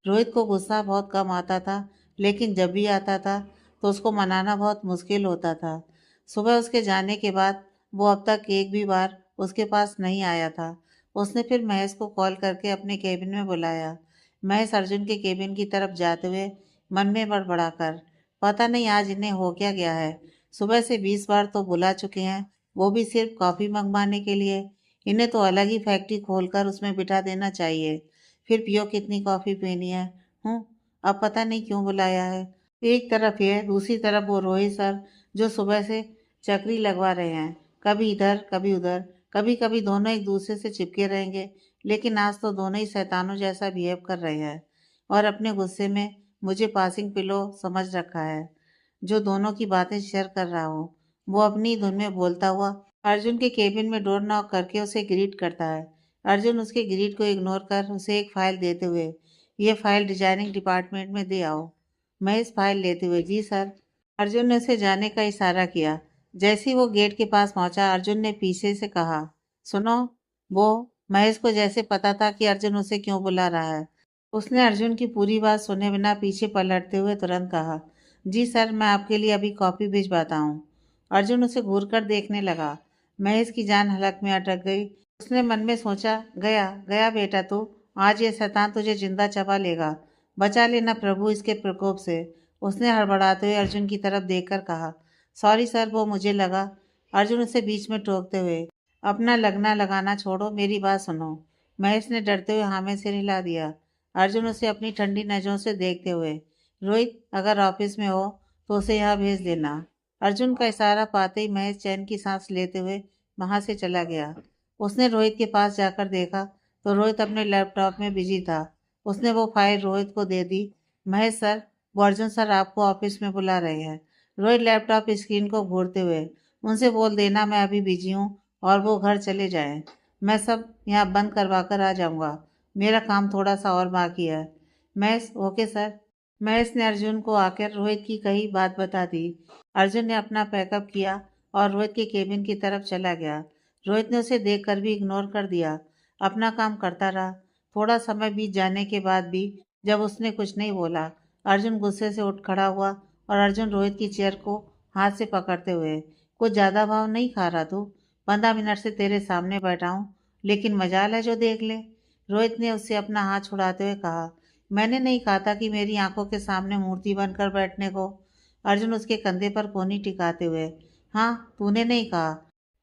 रोहित को गुस्सा बहुत कम आता था, लेकिन जब भी आता था तो उसको मनाना बहुत मुश्किल होता था। सुबह उसके जाने के बाद वो अब तक एक भी बार उसके पास नहीं आया था। उसने फिर महेश को कॉल करके अपने केबिन में बुलाया। महेश अर्जुन के केबिन की तरफ जाते हुए मन में बड़बड़ाकर, पता नहीं आज इन्हें हो क्या गया है, सुबह से 20 बार तो बुला चुके हैं, वो भी सिर्फ कॉफ़ी मंगवाने के लिए। इन्हें तो अलग ही फैक्ट्री खोलकर उसमें बिठा देना चाहिए, फिर पियो कितनी कॉफ़ी पीनी है। हूँ, अब पता नहीं क्यों बुलाया है। एक तरफ ये, दूसरी तरफ वो रोहित सर, जो सुबह से चक्री लगवा रहे हैं, कभी इधर कभी उधर। कभी कभी दोनों एक दूसरे से चिपके रहेंगे, लेकिन आज तो दोनों ही शैतानों जैसा बिहेव कर रहे हैं, और अपने गुस्से में मुझे पासिंग पिलो समझ रखा है, जो दोनों की बातें शेयर कर रहा हूँ। वो अपनी धुन में बोलता हुआ अर्जुन के केबिन में डोर नॉक करके उसे ग्रीट करता है। अर्जुन उसके ग्रीट को इग्नोर कर उसे एक फाइल देते हुए, ये फाइल डिजाइनिंग डिपार्टमेंट में दे आओ। महेश फाइल लेते हुए, जी सर। अर्जुन ने उसे जाने का इशारा किया। जैसे ही वो गेट के पास पहुंचा, अर्जुन ने पीछे से कहा, सुनो। वो महेश को जैसे पता था कि अर्जुन उसे क्यों बुला रहा है। उसने अर्जुन की पूरी बात सुने बिना पीछे पलटते हुए तुरंत कहा, जी सर, मैं आपके लिए अभी कॉफ़ी भिजवाता हूँ। अर्जुन उसे घूर कर देखने लगा। महेश की जान हलक में अटक गई। उसने मन में सोचा, गया गया बेटा तू, आज ये शैतान तुझे जिंदा चबा लेगा, बचा लेना प्रभु इसके प्रकोप से। उसने हड़बड़ाते हुए अर्जुन की तरफ देखकर कहा, सॉरी सर, वो मुझे लगा। अर्जुन उसे बीच में टोकते हुए, अपना लगना लगाना छोड़ो, मेरी बात सुनो। महेश ने डरते हुए हाँ में सिर हिला दिया। अर्जुन उसे अपनी ठंडी नजरों से देखते हुए, रोहित अगर ऑफिस में हो तो उसे यहाँ भेज देना। अर्जुन का इशारा पाते ही महेश चैन की सांस लेते हुए वहां से चला गया। उसने रोहित के पास जाकर देखा तो रोहित अपने लैपटॉप में बिजी था। उसने वो फाइल रोहित को दे दी। महेश सर, वो अर्जुन सर आपको ऑफिस में बुला रहे हैं। रोहित लैपटॉप स्क्रीन को घूरते हुए, उनसे बोल देना मैं अभी बिजी हूँ और वो घर चले जाएं। मैं सब यहाँ बंद करवा कर आ जाऊँगा, मेरा काम थोड़ा सा और बाकी है। Mahesh, okay sir. महेश ने अर्जुन को आकर रोहित की कही बात बता दी। अर्जुन ने अपना पैकअप किया और रोहित के केबिन की तरफ चला गया। रोहित ने उसे देखकर भी इग्नोर कर दिया, अपना काम करता रहा। थोड़ा समय बीत जाने के बाद भी जब उसने कुछ नहीं बोला, अर्जुन गुस्से से उठ खड़ा हुआ और अर्जुन रोहित की चेयर को हाथ से पकड़ते हुए, कुछ ज़्यादा भाव नहीं खा रहा तू? 15 मिनट से तेरे सामने बैठा हूँ, लेकिन मजाल है जो देख ले। रोहित ने उससे अपना हाथ छुड़ाते हुए कहा, मैंने नहीं कहा था कि मेरी आंखों के सामने मूर्ति बनकर बैठने को। अर्जुन उसके कंधे पर कोहनी टिकाते हुए, हाँ तूने नहीं कहा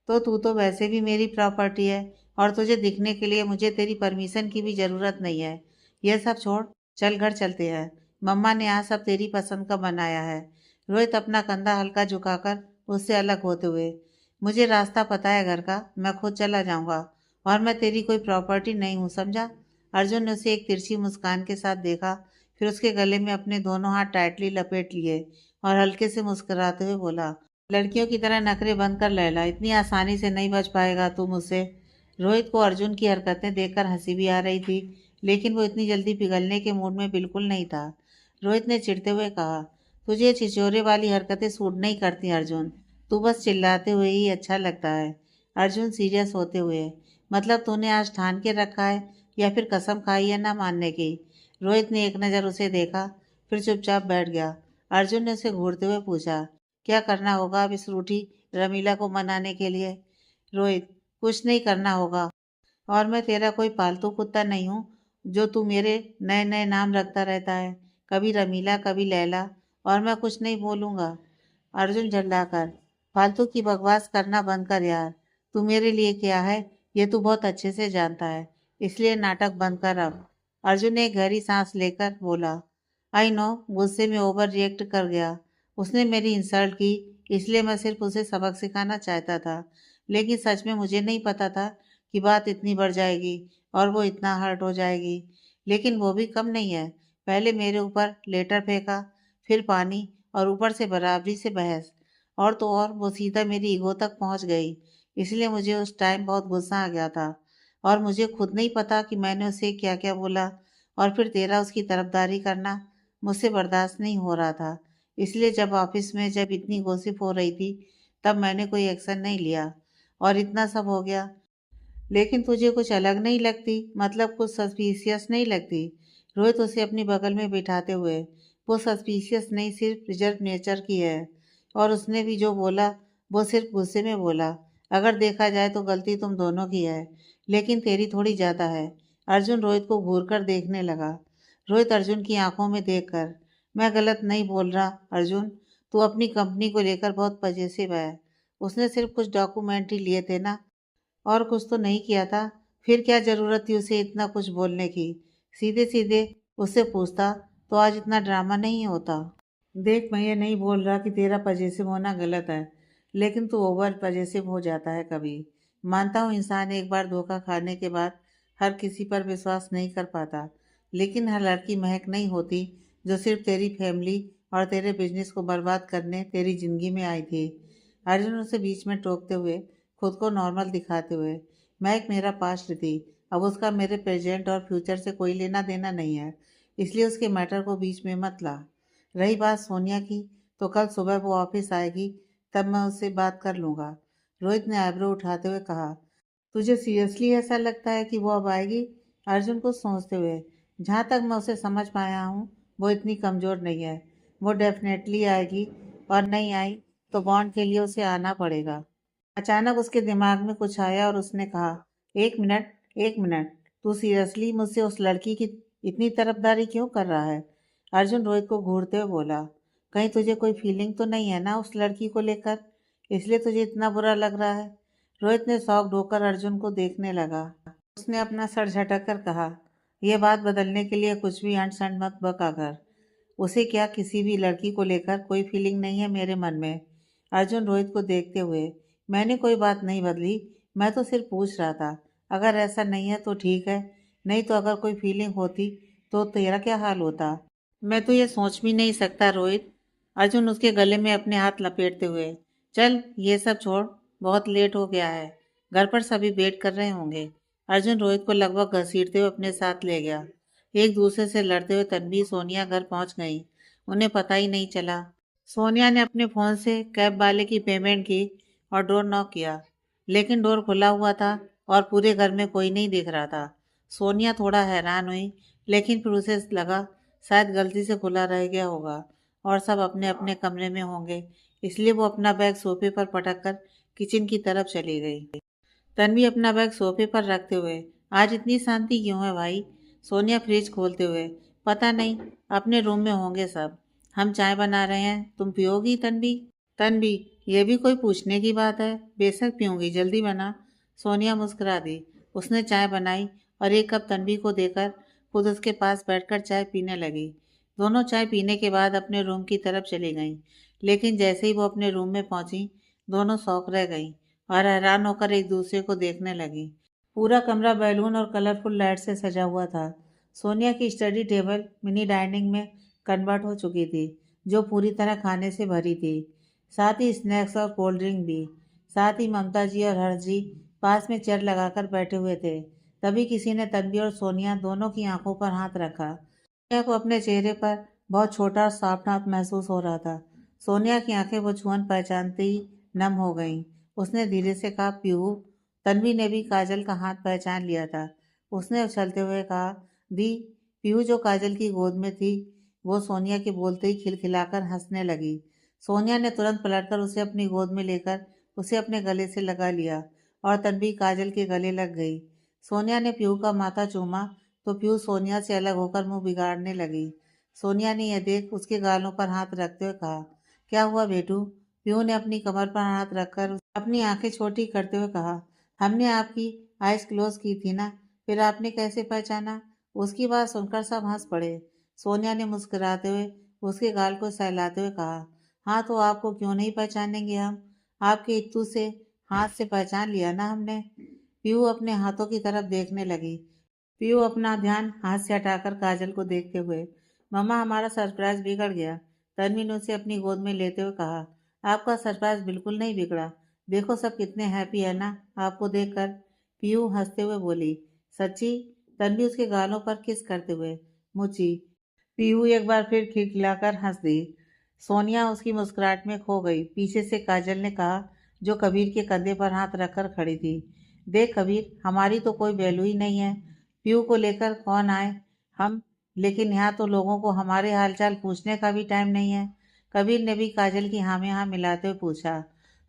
तो तू तो वैसे भी मेरी प्रॉपर्टी है और तुझे दिखने के लिए मुझे तेरी परमिशन की भी ज़रूरत नहीं है। यह सब छोड़, चल घर चलते हैं। मम्मा ने आज सब तेरी पसंद का बनाया है। रोहित अपना कंधा हल्का झुकाकर उससे अलग होते हुए, मुझे रास्ता पता है घर का, मैं खुद चला जाऊंगा और मैं तेरी कोई प्रॉपर्टी नहीं हूँ, समझा। अर्जुन ने उसे एक तिरछी मुस्कान के साथ देखा, फिर उसके गले में अपने दोनों हाथ टाइटली लपेट लिए और हल्के से मुस्कुराते हुए बोला, लड़कियों की तरह नखरे बंद कर लैला, इतनी आसानी से नहीं बच पाएगा तू मुझसे। रोहित को अर्जुन की हरकतें देखकर हंसी भी आ रही थी, लेकिन वो इतनी जल्दी पिघलने के मूड में बिल्कुल नहीं था। रोहित ने चिढ़ते हुए कहा, तुझे छिछोरे वाली हरकतें सूट नहीं करती अर्जुन, तू बस चिल्लाते हुए ही अच्छा लगता है। अर्जुन सीरियस होते हुए, मतलब तूने आज ठान के रखा है या फिर कसम खाई है ना मानने की। रोहित ने एक नज़र उसे देखा, फिर चुपचाप बैठ गया। अर्जुन ने उसे घूरते हुए पूछा, क्या करना होगा अब इस रूठी रमीला को मनाने के लिए। रोहित, कुछ नहीं करना होगा, और मैं तेरा कोई पालतू कुत्ता नहीं हूँ जो तू मेरे नए नए नाम रखता रहता है, कभी रमीला कभी लैला, और मैं कुछ नहीं बोलूँगा। अर्जुन झल्लाकर, फालतू की बकवास करना बंद कर यार, तू मेरे लिए क्या है ये तू बहुत अच्छे से जानता है, इसलिए नाटक बंद कर अब। अर्जुन ने एक गहरी सांस लेकर बोला, आई नो, गुस्से में ओवर रिएक्ट कर गया। उसने मेरी इंसल्ट की, इसलिए मैं सिर्फ उसे सबक सिखाना चाहता था, लेकिन सच में मुझे नहीं पता था कि बात इतनी बढ़ जाएगी और वो इतना हर्ट हो जाएगी। लेकिन वो भी कम नहीं है, पहले मेरे ऊपर लेटर फेंका, फिर पानी, और ऊपर से बराबरी से बहस, और तो और वो सीधा मेरी ईगो तक पहुंच गई। इसलिए मुझे उस टाइम बहुत गुस्सा आ गया था और मुझे खुद नहीं पता कि मैंने उसे क्या क्या बोला। और फिर तेरा उसकी तरफदारी करना मुझसे बर्दाश्त नहीं हो रहा था, इसलिए जब ऑफिस में जब इतनी गॉसिप हो रही थी तब मैंने कोई एक्शन नहीं लिया और इतना सब हो गया। लेकिन तुझे कुछ अलग नहीं लगती, मतलब कुछ सस्पिशियस नहीं लगती। रोहित उसे अपनी बगल में बिठाते हुए, वो सस्पिशियस नहीं, सिर्फ रिजर्व नेचर की है। और उसने भी जो बोला वो सिर्फ गुस्से में बोला। अगर देखा जाए तो गलती तुम दोनों की है, लेकिन तेरी थोड़ी ज़्यादा है। अर्जुन रोहित को घूर कर देखने लगा। रोहित अर्जुन की आंखों में देखकर, मैं गलत नहीं बोल रहा अर्जुन, तू अपनी कंपनी को लेकर बहुत पजेसिव है। उसने सिर्फ कुछ डॉक्यूमेंट ही लिए थे ना, और कुछ तो नहीं किया था। फिर क्या ज़रूरत थी उसे इतना कुछ बोलने की। सीधे सीधे उससे पूछता तो आज इतना ड्रामा नहीं होता। देख, मैं ये नहीं बोल रहा कि तेरा पजेसिव होना गलत है, लेकिन तू ओवर पजेसिव हो जाता है कभी। मानता हूँ इंसान एक बार धोखा खाने के बाद हर किसी पर विश्वास नहीं कर पाता, लेकिन हर लड़की महक नहीं होती जो सिर्फ तेरी फैमिली और तेरे बिजनेस को बर्बाद करने तेरी ज़िंदगी में आई थी। अर्जुन उसे बीच में टोकते हुए, खुद को नॉर्मल दिखाते हुए, महक मेरा पास्ट थी, अब उसका मेरे प्रेजेंट और फ्यूचर से कोई लेना देना नहीं है, इसलिए उसके मैटर को बीच में मत ला। रही बात सोनिया की, तो कल सुबह वो ऑफिस आएगी, तब मैं उससे बात कर लूँगा। रोहित ने आईब्रो उठाते हुए कहा, तुझे सीरियसली ऐसा लगता है कि वो अब आएगी। अर्जुन को सोचते हुए, जहाँ तक मैं उसे समझ पाया हूँ वो इतनी कमज़ोर नहीं है, वो डेफिनेटली आएगी, और नहीं आई तो बॉन्ड के लिए उसे आना पड़ेगा। अचानक उसके दिमाग में कुछ आया और उसने कहा, एक मिनट, एक मिनट, तू सीरियसली मुझसे उस लड़की की इतनी तरफदारी क्यों कर रहा है। अर्जुन रोहित को घूरते हुए बोला, कहीं तुझे कोई फीलिंग तो नहीं है ना उस लड़की को लेकर, इसलिए तुझे इतना बुरा लग रहा है। रोहित ने शौक ढोकर अर्जुन को देखने लगा। उसने अपना सर झटक कर कहा, यह बात बदलने के लिए कुछ भी अंट संट मत बका कर। उसे क्या, किसी भी लड़की को लेकर कोई फीलिंग नहीं है मेरे मन में। अर्जुन रोहित को देखते हुए, मैंने कोई बात नहीं बदली, मैं तो सिर्फ पूछ रहा था। अगर ऐसा नहीं है तो ठीक है, नहीं तो अगर कोई फीलिंग होती तो तेरा क्या हाल होता। मैं तो ये सोच भी नहीं सकता रोहित। अर्जुन उसके गले में अपने हाथ लपेटते हुए, चल ये सब छोड़, बहुत लेट हो गया है, घर पर सभी वेट कर रहे होंगे। अर्जुन रोहित को लगभग घसीटते हुए अपने साथ ले गया। एक दूसरे से लड़ते हुए तन्वी सोनिया घर पहुंच गई, उन्हें पता ही नहीं चला। सोनिया ने अपने फ़ोन से कैब वाले की पेमेंट की और डोर नॉक किया, लेकिन डोर खुला हुआ था और पूरे घर में कोई नहीं दिख रहा था। सोनिया थोड़ा हैरान हुई, लेकिन फिर उसे लगा शायद गलती से खुला रह गया होगा और सब अपने अपने कमरे में होंगे, इसलिए वो अपना बैग सोफे पर पटक कर किचन की तरफ चली गई। तन्वी अपना बैग सोफे पर रखते हुए, आज इतनी शांति क्यों है भाई। सोनिया फ्रिज खोलते हुए, पता नहीं, अपने रूम में होंगे सब। हम चाय बना रहे हैं, तुम पियोगी तन्वी? तन्वी, ये भी कोई पूछने की बात है? बेशक पीऊँगी, जल्दी बना। सोनिया मुस्कुरा दी। उसने चाय बनाई और एक कप तन्वी को देकर खुद उसके पास बैठकर चाय पीने लगी। दोनों चाय पीने के बाद अपने रूम की तरफ चली गईं। लेकिन जैसे ही वो अपने रूम में पहुंची, दोनों शॉक रह गईं और हैरान होकर एक दूसरे को देखने लगीं। पूरा कमरा बैलून और कलरफुल लाइट से सजा हुआ था। सोनिया की स्टडी टेबल मिनी डाइनिंग में कन्वर्ट हो चुकी थी, जो पूरी तरह खाने से भरी थी, साथ ही स्नैक्स और कोल्ड ड्रिंक भी। साथ ही ममता जी और हर्ष जी पास में चेयर लगाकर बैठे हुए थे। तभी किसी ने तन्वी और सोनिया दोनों की आंखों पर हाथ रखा। सोनिया को अपने चेहरे पर बहुत छोटा और सॉफ्ट हाथ महसूस हो रहा था। सोनिया की आंखें वो छुअन पहचानते ही नम हो गईं। उसने धीरे से कहा, पीहू। तन्वी ने भी काजल का हाथ पहचान लिया था। उसने उछलते हुए कहा, दी। पीहू जो काजल की गोद में थी, वो सोनिया के बोलते ही खिलखिलाकर हंसने लगी। सोनिया ने तुरंत पलटकर उसे अपनी गोद में लेकर उसे अपने गले से लगा लिया और तन्वी काजल के गले लग गई। सोनिया ने पीहू का माथा चूमा तो पीहू सोनिया से अलग होकर मुंह बिगाड़ने लगी। सोनिया ने यह देख उसके गालों पर हाथ रखते हुए कहा, क्या हुआ बेटू? पीहू ने अपनी कमर पर हाथ रखकर अपनी आंखें छोटी करते हुए कहा, हमने आपकी आइज क्लोज की थी ना, फिर आपने कैसे पहचाना? उसकी बात सुनकर सब हंस पड़े। सोनिया ने मुस्कुराते हुए उसके गाल को सहलाते हुए कहा, हाँ तो आपको क्यों नहीं पहचानेंगे हम? आपके इत्तू से हाथ से पहचान लिया ना हमने। पीहू अपने हाथों की तरफ देखने लगी। पीहू अपना ध्यान हाथ से हटाकर काजल को देखते हुए, मम्मा हमारा सरप्राइज बिगड़ गया। तन्वी ने उसे अपनी गोद में लेते हुए कहा, आपका सरप्राइज बिल्कुल नहीं बिगड़ा। देखो सब कितने हैप्पी है ना आपको देखकर। पीहू हंसते हुए बोली, सच्ची? तन्वी उसके गालों पर किस करते हुए, मुची। पीहू एक बार फिर खिलखिलाकर हंस दी। सोनिया उसकी मुस्कुराहट में खो गई। पीछे से काजल ने कहा, जो कबीर के कंधे पर हाथ रखकर खड़ी थी, देख कबीर, हमारी तो कोई वैल्यू ही नहीं है। पीहू को लेकर कौन आए हम, लेकिन यहाँ तो लोगों को हमारे हालचाल पूछने का भी टाइम नहीं है। कबीर ने भी काजल की हाँ में हाँ मिलाते हुए पूछा,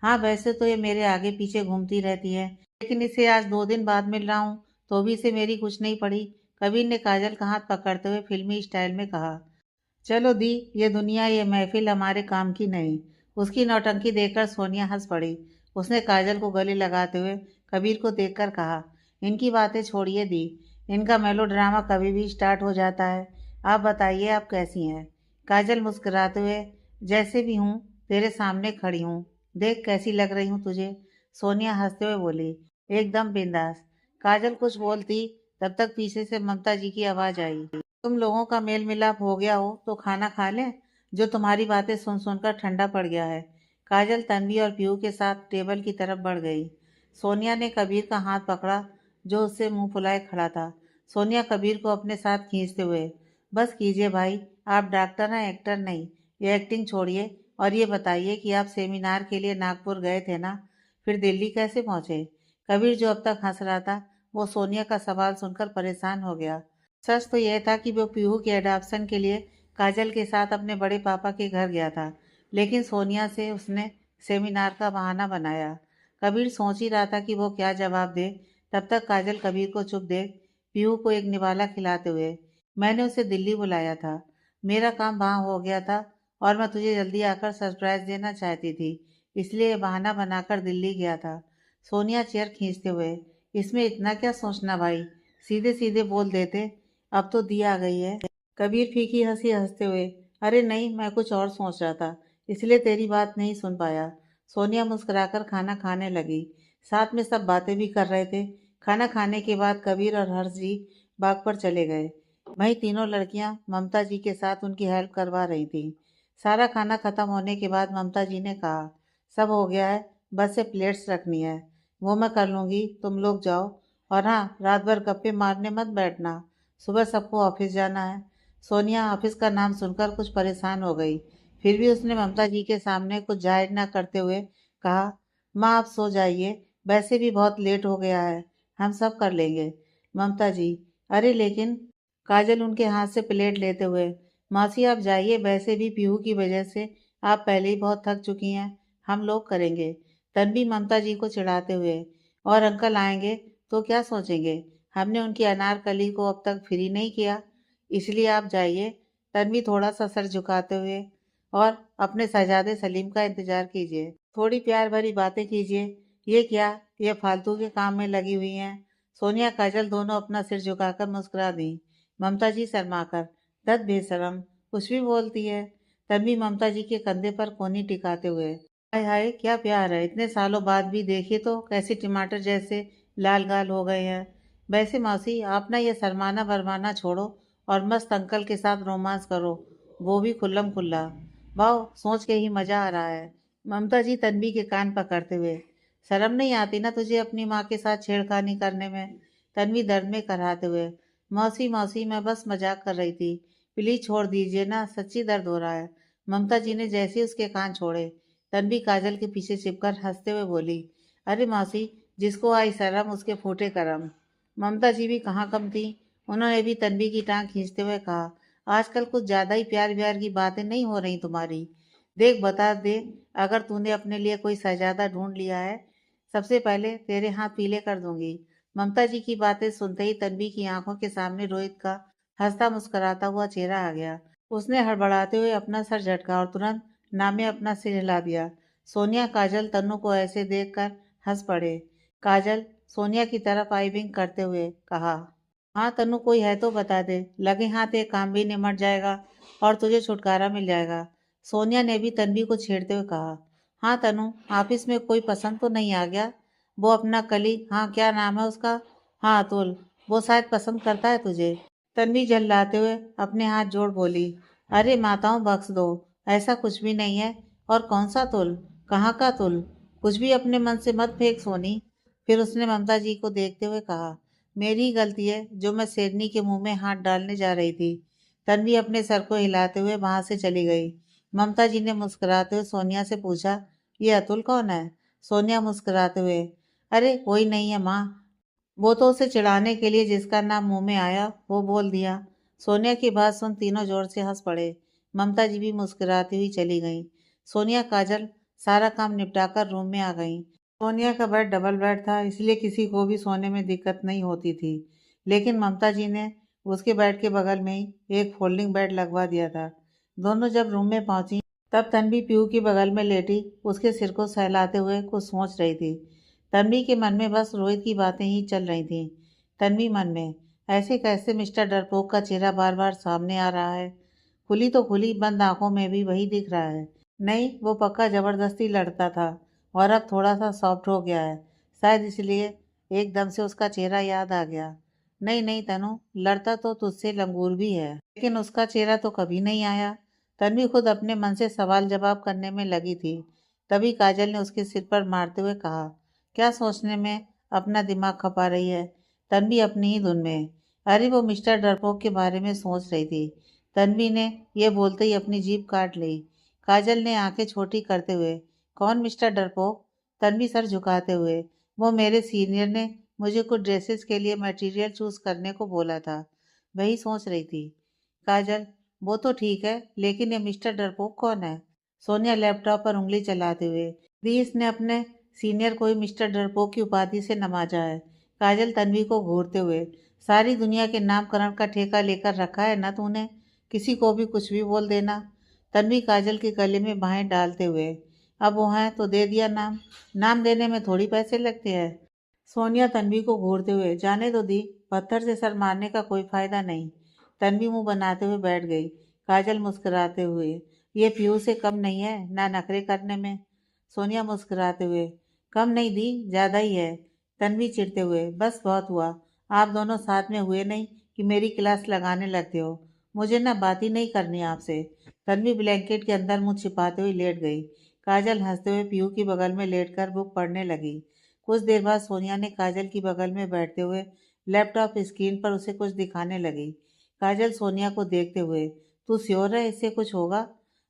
हाँ वैसे तो ये मेरे आगे पीछे घूमती रहती है, लेकिन इसे आज 2 दिन बाद मिल रहा हूँ तो भी इसे मेरी कुछ नहीं पड़ी। कबीर ने काजल का हाथ पकड़ते हुए फिल्मी स्टाइल में कहा, चलो दी, ये दुनिया ये महफिल हमारे काम की नहीं। उसकी नौटंकी देखकर सोनिया हंस पड़ी। उसने काजल को गले लगाते हुए कबीर को देखकर कहा, इनकी बातें छोड़िए दी, इनका मेलोड्रामा कभी भी स्टार्ट हो जाता है। आप बताइए आप कैसी हैं? काजल मुस्कुराते हुए, जैसे भी हूँ तेरे सामने खड़ी हूँ, देख कैसी लग रही हूँ तुझे। सोनिया हंसते हुए बोली, एकदम बिंदास। काजल कुछ बोलती तब तक पीछे से ममता जी की आवाज आई, तुम लोगों का मेल मिलाप हो गया हो तो खाना खा लें, जो तुम्हारी बातें सुन सुनकर ठंडा पड़ गया है। काजल तन्वी और पीहू के साथ टेबल की तरफ बढ़ गई। सोनिया ने कबीर का हाथ पकड़ा, जो उससे मुंह फुलाए खड़ा था। सोनिया कबीर को अपने साथ खींचते हुए, बस कीजिए भाई, आप डॉक्टर हैं एक्टर नहीं। ये एक्टिंग छोड़िए और ये बताइए कि आप सेमिनार के लिए नागपुर गए थे ना, फिर दिल्ली कैसे पहुंचे? कबीर जो अब तक हंस रहा था, वो सोनिया का सवाल सुनकर परेशान हो गया। सच तो यह था कि वो पीहू के अडॉप्शन के लिए काजल के साथ अपने बड़े पापा के घर गया था, लेकिन सोनिया से उसने सेमिनार का बहाना बनाया। कबीर सोच ही रहा था कि वो क्या जवाब दे, तब तक काजल कबीर को चुप देख पीहू को एक निवाला खिलाते हुए, मैंने उसे दिल्ली बुलाया था, मेरा काम वहाँ हो गया था और मैं तुझे जल्दी आकर सरप्राइज देना चाहती थी, इसलिए बहाना बनाकर दिल्ली गया था। सोनिया चेयर खींचते हुए, इसमें इतना क्या सोचना भाई, सीधे सीधे बोल देते, अब तो दी आ गई है। कबीर फीकी हंसी हंसते हुए, अरे नहीं, मैं कुछ और सोच रहा था, इसलिए तेरी बात नहीं सुन पाया। सोनिया मुस्कुराकर खाना खाने लगी। साथ में सब बातें भी कर रहे थे। खाना खाने के बाद कबीर और हर्ष जी बाग पर चले गए। वहीं तीनों लड़कियां ममता जी के साथ उनकी हेल्प करवा रही थीं। सारा खाना खत्म होने के बाद ममता जी ने कहा, सब हो गया है, बस से प्लेट्स रखनी है, वो मैं कर लूँगी, तुम लोग जाओ। और हाँ, रात भर गप्पे मारने मत बैठना, सुबह सबको ऑफिस जाना है। सोनिया ऑफिस का नाम सुनकर कुछ परेशान हो गई, फिर भी उसने ममता जी के सामने कुछ जाहिर न करते हुए कहा, माँ आप सो जाइए, वैसे भी बहुत लेट हो गया है, हम सब कर लेंगे। ममता जी, अरे लेकिन, काजल उनके हाथ से प्लेट लेते हुए, मासी आप जाइए, वैसे भी पीहू की वजह से आप पहले ही बहुत थक चुकी हैं, हम लोग करेंगे। तन्वी ममता जी को चिढ़ाते हुए, और अंकल आएंगे तो क्या सोचेंगे, हमने उनकी अनारकली को अब तक फ्री नहीं किया, इसलिए आप जाइए। तन्वी थोड़ा सा सर झुकाते हुए और अपने शहजादे सलीम का इंतजार कीजिए। थोड़ी प्यार भरी बातें कीजिए। ये क्या, ये फालतू के काम में लगी हुई हैं। सोनिया काजल दोनों अपना सिर झुकाकर मुस्कुरा दी। ममता जी शर्माकर, दत बेशरम, कुछ भी बोलती है। तन्वी ममता जी के कंधे पर कोनी टिकाते हुए, हाय हाय क्या प्यार है, इतने सालों बाद भी देखिए तो कैसे टमाटर जैसे लाल गाल हो गए हैं। वैसे मौसी, आप ना ये शर्माना बरमाना छोड़ो और मस्त अंकल के साथ रोमांस करो, वो भी खुल्लम खुल्ला। वाह, सोच के ही मजा आ रहा है। ममता जी तन्वी के कान पकड़ते हुए, शर्म नहीं आती ना तुझे अपनी माँ के साथ छेड़खानी करने में। तन्वी दर्द में कराते हुए, मौसी मौसी मैं बस मजाक कर रही थी, प्लीज छोड़ दीजिए ना, सच्ची दर्द हो रहा है। ममता जी ने जैसे ही उसके कान छोड़े, तन्वी काजल के पीछे छिपकर हंसते हुए बोली, अरे मौसी, जिसको आई शर्म उसके फूटे करम। ममता जी भी कहाँ कम थी। उन्होंने भी तन्वी की टांग खींचते हुए कहा, आजकल कुछ ज्यादा ही प्यार व्यार की बातें नहीं हो रही तुम्हारी। देख बता दे, अगर तूने अपने लिए कोई शहजादा ढूंढ लिया है, सबसे पहले तेरे हाथ पीले कर दूंगी। ममता जी की बातें सुनते ही तन्वी की आंखों के सामने रोहित का हंसता मुस्कुराता हुआ चेहरा आ गया। उसने हड़बड़ाते हुए अपना सर झटका और तुरंत नाम में अपना सिर हिला दिया। सोनिया काजल तन्नू को ऐसे देखकर हंस पड़े। काजल सोनिया की तरफ आई विंक करते हुए कहा, हाँ तन्नू, कोई है तो बता दे, लगे हाथ एक काम भी निमट जाएगा और तुझे छुटकारा मिल जाएगा। सोनिया ने भी तन्वी को छेड़ते हुए कहा, हाँ तन्नू, ऑफिस में कोई पसंद तो नहीं आ गया? वो अपना कलीग, हाँ क्या नाम है उसका, हाँ अतुल, वो शायद पसंद करता है तुझे। तन्वी झल्लाते हुए अपने हाथ जोड़ बोली, अरे माताओं बख्श दो, ऐसा कुछ भी नहीं है। और कौन सा तुल, कहाँ का तुल, कुछ भी अपने मन से मत फेंक सोनी। फिर उसने ममता जी को देखते हुए कहा, मेरी ही गलती है जो मैं शेरनी के मुंह में हाथ डालने जा रही थी। तन्वी अपने सर को हिलाते हुए वहां से चली गई। ममता जी ने मुस्कुराते हुए सोनिया से पूछा, ये अतुल कौन है? सोनिया मुस्कुराते हुए, अरे कोई नहीं है माँ, वो तो उसे चिढ़ाने के लिए जिसका नाम मुंह में आया वो बोल दिया। सोनिया की बात सुन तीनों जोर से हंस पड़े। ममता जी भी मुस्कुराती हुई चली गईं। सोनिया काजल सारा काम निपटाकर रूम में आ गईं। सोनिया का बेड डबल बेड था, इसलिए किसी को भी सोने में दिक्कत नहीं होती थी। लेकिन ममता जी ने उसके बेड के बगल में ही एक फोल्डिंग बेड लगवा दिया था। दोनों जब रूम में पहुंची, तब तन्वी पीहू के बगल में लेटी उसके सिर को सहलाते हुए कुछ सोच रही थी। तन्वी के मन में बस रोहित की बातें ही चल रही थीं। तन्वी मन में, ऐसे कैसे मिस्टर डरपोक का चेहरा बार बार सामने आ रहा है? खुली तो खुली, बंद आंखों में भी वही दिख रहा है। नहीं, वो पक्का जबरदस्ती लड़ता था और अब थोड़ा सा सॉफ्ट हो गया है, शायद इसलिए एकदम से उसका चेहरा याद आ गया। नहीं नहीं तनु, लड़ता तो तुझसे लंगूर भी है, लेकिन उसका चेहरा तो कभी नहीं आया। तन्वी खुद अपने मन से सवाल जवाब करने में लगी थी। तभी काजल ने उसके सिर पर मारते हुए कहा, क्या सोचने में अपना दिमाग खपा रही है? तन्वी अपनी ही धुन में, अरे वो मिस्टर डरपोक के बारे में सोच रही थी। तन्वी ने यह बोलते ही अपनी जीभ काट ली। काजल ने आंखें छोटी करते हुए, कौन मिस्टर डरपोक? तन्वी सर झुकाते हुए, वो मेरे सीनियर ने मुझे कुछ ड्रेसेस के लिए मटेरियल चूज करने को बोला था, वही सोच रही थी। काजल, वो तो ठीक है, लेकिन ये मिस्टर डरपोक कौन है? सोनिया लैपटॉप पर उंगली चलाते हुए, दी इसने अपने सीनियर को ही मिस्टर डरपोक की उपाधि से नवाजा है। काजल तन्वी को घूरते हुए, सारी दुनिया के नामकरण का ठेका लेकर रखा है ना तूने, किसी को भी कुछ भी बोल देना। तन्वी काजल के गले में बाहें डालते हुए, अब वो है तो दे दिया नाम, नाम देने में थोड़ी पैसे लगते हैं। सोनिया तन्वी को घूरते हुए, जाने दो दी, पत्थर से सर मारने का कोई फायदा नहीं। तन्वी मुंह बनाते हुए बैठ गई। काजल मुस्कुराते हुए, ये पीहू से कम नहीं है ना नखरे करने में। सोनिया मुस्कुराते हुए, कम नहीं दी, ज्यादा ही है। तन्वी चिढ़ते हुए, बस बहुत हुआ, आप दोनों साथ में हुए नहीं कि मेरी क्लास लगाने लगते हो। मुझे ना बात ही नहीं करनी आपसे। तन्वी ब्लैंकेट के अंदर मुंह छिपाते हुए लेट गई। काजल हंसते हुए पीहू की बगल में लेटकर बुक पढ़ने लगी। कुछ देर बाद सोनिया ने काजल की बगल में बैठते हुए लैपटॉप स्क्रीन पर उसे कुछ दिखाने लगी। काजल सोनिया को देखते हुए, तू श्योर है इससे कुछ होगा?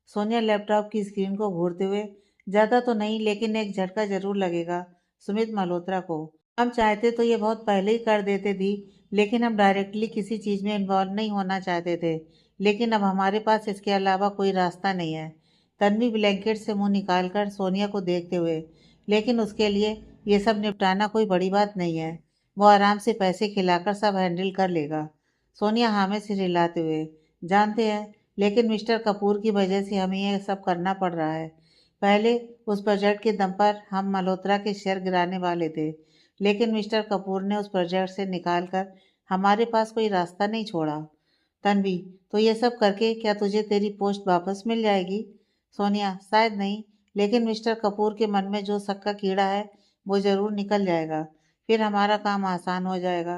सोनिया लैपटॉप की स्क्रीन को घूरते हुए, ज्यादा तो नहीं, लेकिन एक झटका जरूर लगेगा सुमित मल्होत्रा को। हम चाहते तो ये बहुत पहले ही कर देते दी, लेकिन हम डायरेक्टली किसी चीज में इन्वॉल्व नहीं होना चाहते थे। लेकिन अब हमारे पास इसके अलावा कोई रास्ता नहीं है। तन्वी ब्लैंकेट से मुंह निकालकर सोनिया को देखते हुए, लेकिन उसके लिए ये सब निपटाना कोई बड़ी बात नहीं है, वो आराम से पैसे खिलाकर सब हैंडल कर लेगा। सोनिया हाँ में सिर हिलाते हुए, जानते हैं लेकिन मिस्टर कपूर की वजह से हमें यह सब करना पड़ रहा है। पहले उस प्रोजेक्ट के दम पर हम मल्होत्रा के शेयर गिराने वाले थे, लेकिन मिस्टर कपूर ने उस प्रोजेक्ट से निकाल कर हमारे पास कोई रास्ता नहीं छोड़ा। तन्वी, तो ये सब करके क्या तुझे तेरी पोस्ट वापस मिल जाएगी? सोनिया, शायद नहीं, लेकिन मिस्टर कपूर के मन में जो शक का कीड़ा है वो जरूर निकल जाएगा। फिर हमारा काम आसान हो जाएगा।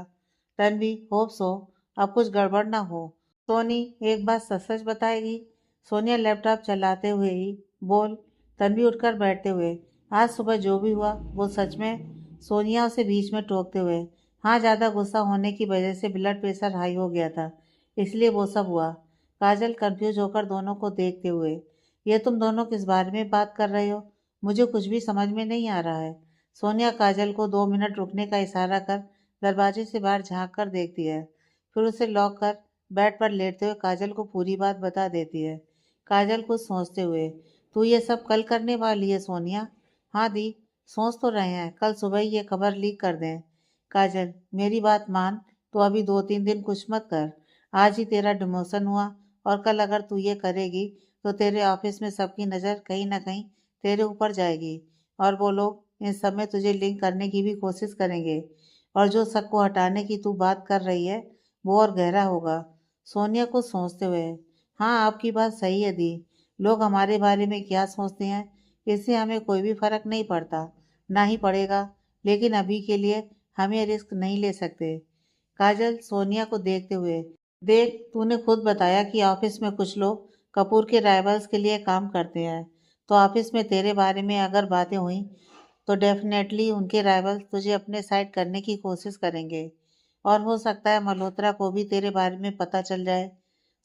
तन्वी, होप सो, अब कुछ गड़बड़ ना हो। सोनी, एक बात सच सच बताएगी? सोनिया लैपटॉप चलाते हुए ही बोल। तन्वी उठकर बैठते हुए, आज सुबह जो भी हुआ वो सच में? सोनिया उसे बीच में टोकते हुए, हाँ, ज़्यादा गुस्सा होने की वजह से ब्लड प्रेशर हाई हो गया था, इसलिए वो सब हुआ। काजल कंफ्यूज होकर दोनों को देखते हुए, ये तुम दोनों किस बारे में बात कर रहे हो? मुझे कुछ भी समझ में नहीं आ रहा है। सोनिया काजल को 2 मिनट रुकने का इशारा कर दरवाजे से बाहर झांक कर देखती है, फिर उसे लॉक कर बेड पर लेटते हुए काजल को पूरी बात बता देती है। काजल कुछ सोचते हुए, तू ये सब कल करने वाली है सोनिया? हाँ दी, सोच तो रहे हैं कल सुबह ही ये खबर लीक कर दें। काजल, मेरी बात मान, तो अभी 2-3 दिन कुछ मत कर। आज ही तेरा डिमोशन हुआ और कल अगर तू ये करेगी तो तेरे ऑफिस में सबकी नज़र कहीं ना कहीं तेरे ऊपर जाएगी और वो लोग इन सब में तुझे लिंक करने की भी कोशिश करेंगे और जो शक को हटाने की तू बात कर रही है वो और गहरा होगा। सोनिया को सोचते हुए, हाँ, आपकी बात सही है दी। लोग हमारे बारे में क्या सोचते हैं इससे हमें कोई भी फर्क नहीं पड़ता, ना ही पड़ेगा, लेकिन अभी के लिए हम ये रिस्क नहीं ले सकते। काजल सोनिया को देखते हुए, देख, तूने खुद बताया कि ऑफिस में कुछ लोग कपूर के राइवल्स के लिए काम करते हैं, तो ऑफिस में तेरे बारे में अगर बातें हुई तो डेफिनेटली उनके राइवल्स तुझे अपने साइड करने की कोशिश करेंगे और हो सकता है मल्होत्रा को भी तेरे बारे में पता चल जाए।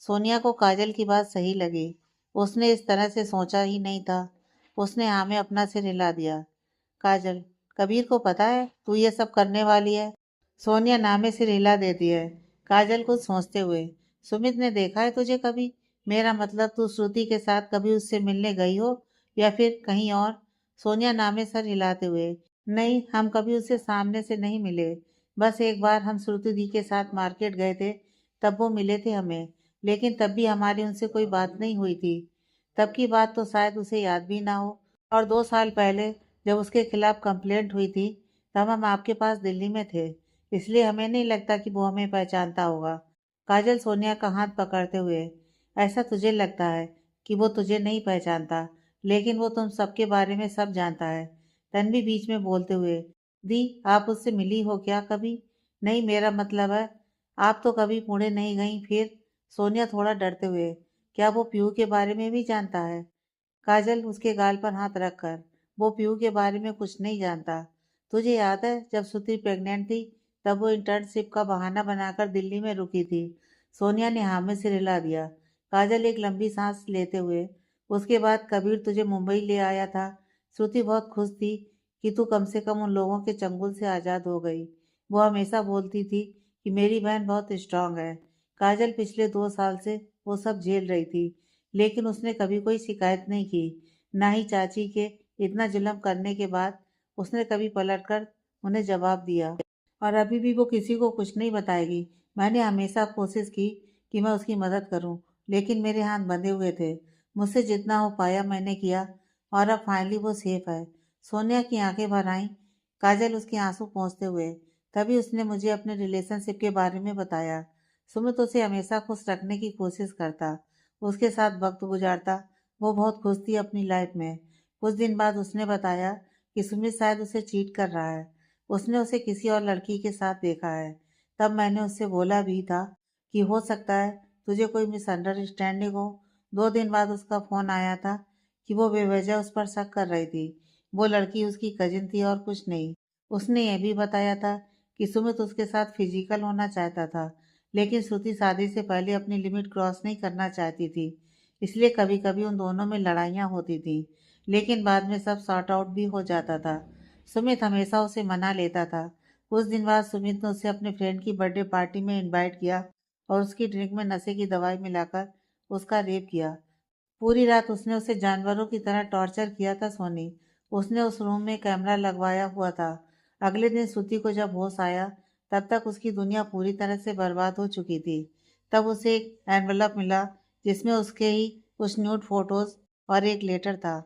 सोनिया को काजल की बात सही लगी। उसने इस तरह से सोचा ही नहीं था। उसने हाँ में अपना सिर हिला दिया। काजल, कबीर को पता है तू ये सब करने वाली है? सोनिया नामे सिर हिला देती है। काजल कुछ सोचते हुए, सुमित ने देखा है तुझे कभी? मेरा मतलब तू श्रुति के साथ कभी उससे मिलने गई हो या फिर कहीं और? सोनिया नामे सर हिलाते हुए, नहीं, हम कभी उससे सामने से नहीं मिले। बस एक बार हम श्रुति दी के साथ मार्केट गए थे, तब वो मिले थे हमें, लेकिन तब भी हमारी उनसे कोई बात नहीं हुई थी। तब की बात तो शायद उसे याद भी ना हो। और 2 साल पहले जब उसके खिलाफ कंप्लेंट हुई थी तब हम आपके पास दिल्ली में थे, इसलिए हमें नहीं लगता कि वो हमें पहचानता होगा। काजल सोनिया का हाथ पकड़ते हुए, ऐसा तुझे लगता है कि वो तुझे नहीं पहचानता, लेकिन वो तुम सबके बारे में सब जानता है। तन्वी बीच में बोलते हुए, दी, आप उससे मिली हो क्या कभी? नहीं, मेरा मतलब है आप तो कभी पुणे नहीं गई फिर? सोनिया थोड़ा डरते हुए, क्या वो पीयू के बारे में भी जानता है? काजल उसके गाल पर हाथ रखकर, वो पीयू के बारे में कुछ नहीं जानता। तुझे याद है जब श्रुति प्रेग्नेंट थी तब वो इंटर्नशिप का बहाना बनाकर दिल्ली में रुकी थी? सोनिया ने हाँ में सिर हिला दिया। काजल एक लंबी सांस लेते हुए, उसके बाद कबीर तुझे मुंबई ले आया था। श्रुति बहुत खुश थी कि तू कम से कम उन लोगों के चंगुल से आज़ाद हो गई। वो हमेशा बोलती थी कि मेरी बहन बहुत स्ट्रांग है। काजल पिछले 2 साल से वो सब झेल रही थी, लेकिन उसने कभी कोई शिकायत नहीं की। ना ही चाची के इतना जुल्म करने के बाद उसने कभी पलटकर उन्हें जवाब दिया। और अभी भी वो किसी को कुछ नहीं बताएगी। मैंने हमेशा कोशिश की कि मैं उसकी मदद करूं, लेकिन मेरे हाथ बंधे हुए थे। मुझसे जितना हो पाया मैंने किया और अब फाइनली वो सेफ है। सोनिया की आंखें भर आईं। काजल उसके आंसू पोंछते हुए, तभी उसने मुझे अपने रिलेशनशिप के बारे में बताया। सुमित उसे हमेशा खुश रखने की कोशिश करता, उसके साथ वक्त गुजारता। वो बहुत खुश थी अपनी लाइफ में। कुछ दिन बाद उसने बताया कि सुमित शायद उसे चीट कर रहा है। उसने उसे किसी और लड़की के साथ देखा है। तब मैंने उससे बोला भी था कि हो सकता है तुझे कोई मिसअंडरस्टैंडिंग हो। 2 दिन बाद उसका फ़ोन आया था कि वो बेवजह उस पर शक कर रही थी। वो लड़की उसकी कजिन थी और कुछ नहीं। उसने यह भी बताया था कि सुमित उसके साथ फिजिकल होना चाहता था, लेकिन श्रुति शादी से पहले अपनी लिमिट क्रॉस नहीं करना चाहती थी, इसलिए कभी कभी उन दोनों में लड़ाइयाँ होती थी, लेकिन बाद में सब सॉर्ट आउट भी हो जाता था। सुमित हमेशा उसे मना लेता था। कुछ दिन बाद सुमित ने उसे अपने फ्रेंड की बर्थडे पार्टी में इनवाइट किया और उसकी ड्रिंक में नशे की दवाई मिलाकर उसका रेप किया। पूरी रात उसने उसे जानवरों की तरह टॉर्चर किया था सोनी। उसने उस रूम में कैमरा लगवाया हुआ था। अगले दिन श्रुति को जब होश आया तब तक उसकी दुनिया पूरी तरह से बर्बाद हो चुकी थी। तब उसे एक एनवलप मिला जिसमें उसके ही कुछ न्यूड फोटोज और एक लेटर था।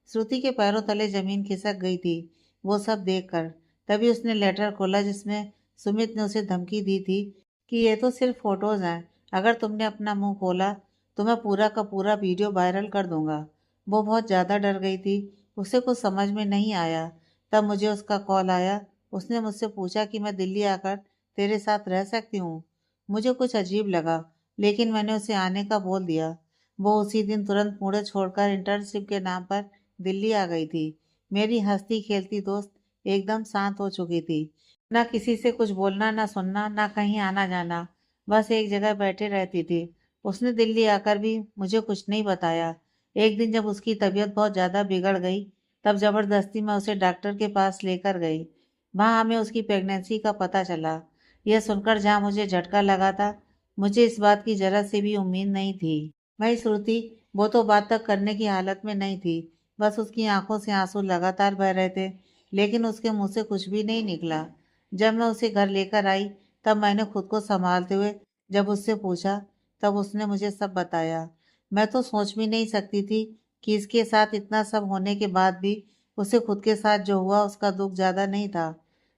श्रुति के पैरों तले जमीन खिसक गई थी वो सब देखकर। तभी उसने लेटर खोला जिसमें सुमित ने उसे धमकी दी थी कि ये तो सिर्फ फोटोज हैं, अगर तुमने अपना मुंह खोला तो मैं पूरा का पूरा वीडियो वायरल कर दूंगा। वो बहुत ज़्यादा डर गई थी, उसे कुछ समझ में नहीं आया। तब मुझे उसका कॉल आया। उसने मुझसे पूछा कि मैं दिल्ली आकर तेरे साथ रह सकती हूँ। मुझे कुछ अजीब लगा, लेकिन मैंने उसे आने का बोल दिया। वो उसी दिन तुरंत मुड़े छोड़कर इंटर्नशिप के नाम पर दिल्ली आ गई थी। मेरी हंसती खेलती दोस्त एकदम शांत हो चुकी थी। ना किसी से कुछ बोलना, ना सुनना, ना कहीं आना जाना, बस एक जगह बैठे रहती थी। उसने दिल्ली आकर भी मुझे कुछ नहीं बताया। एक दिन जब उसकी तबीयत बहुत ज़्यादा बिगड़ गई, तब ज़बरदस्ती मैं उसे डॉक्टर के पास लेकर गई। वहाँ हमें उसकी प्रेगनेंसी का पता चला। यह सुनकर जहाँ मुझे झटका लगा था, मुझे इस बात की जरा से भी उम्मीद नहीं थी। भाई श्रुति, वो तो बात तक करने की हालत में नहीं थी। बस उसकी आंखों से आंसू लगातार बह रहे थे, लेकिन उसके मुंह से कुछ भी नहीं निकला। जब मैं उसे घर लेकर आई, तब मैंने खुद को संभालते हुए जब उससे पूछा, तब उसने मुझे सब बताया। मैं तो सोच भी नहीं सकती थी कि इसके साथ इतना सब होने के बाद भी उसे खुद के साथ जो हुआ उसका दुख ज़्यादा नहीं था,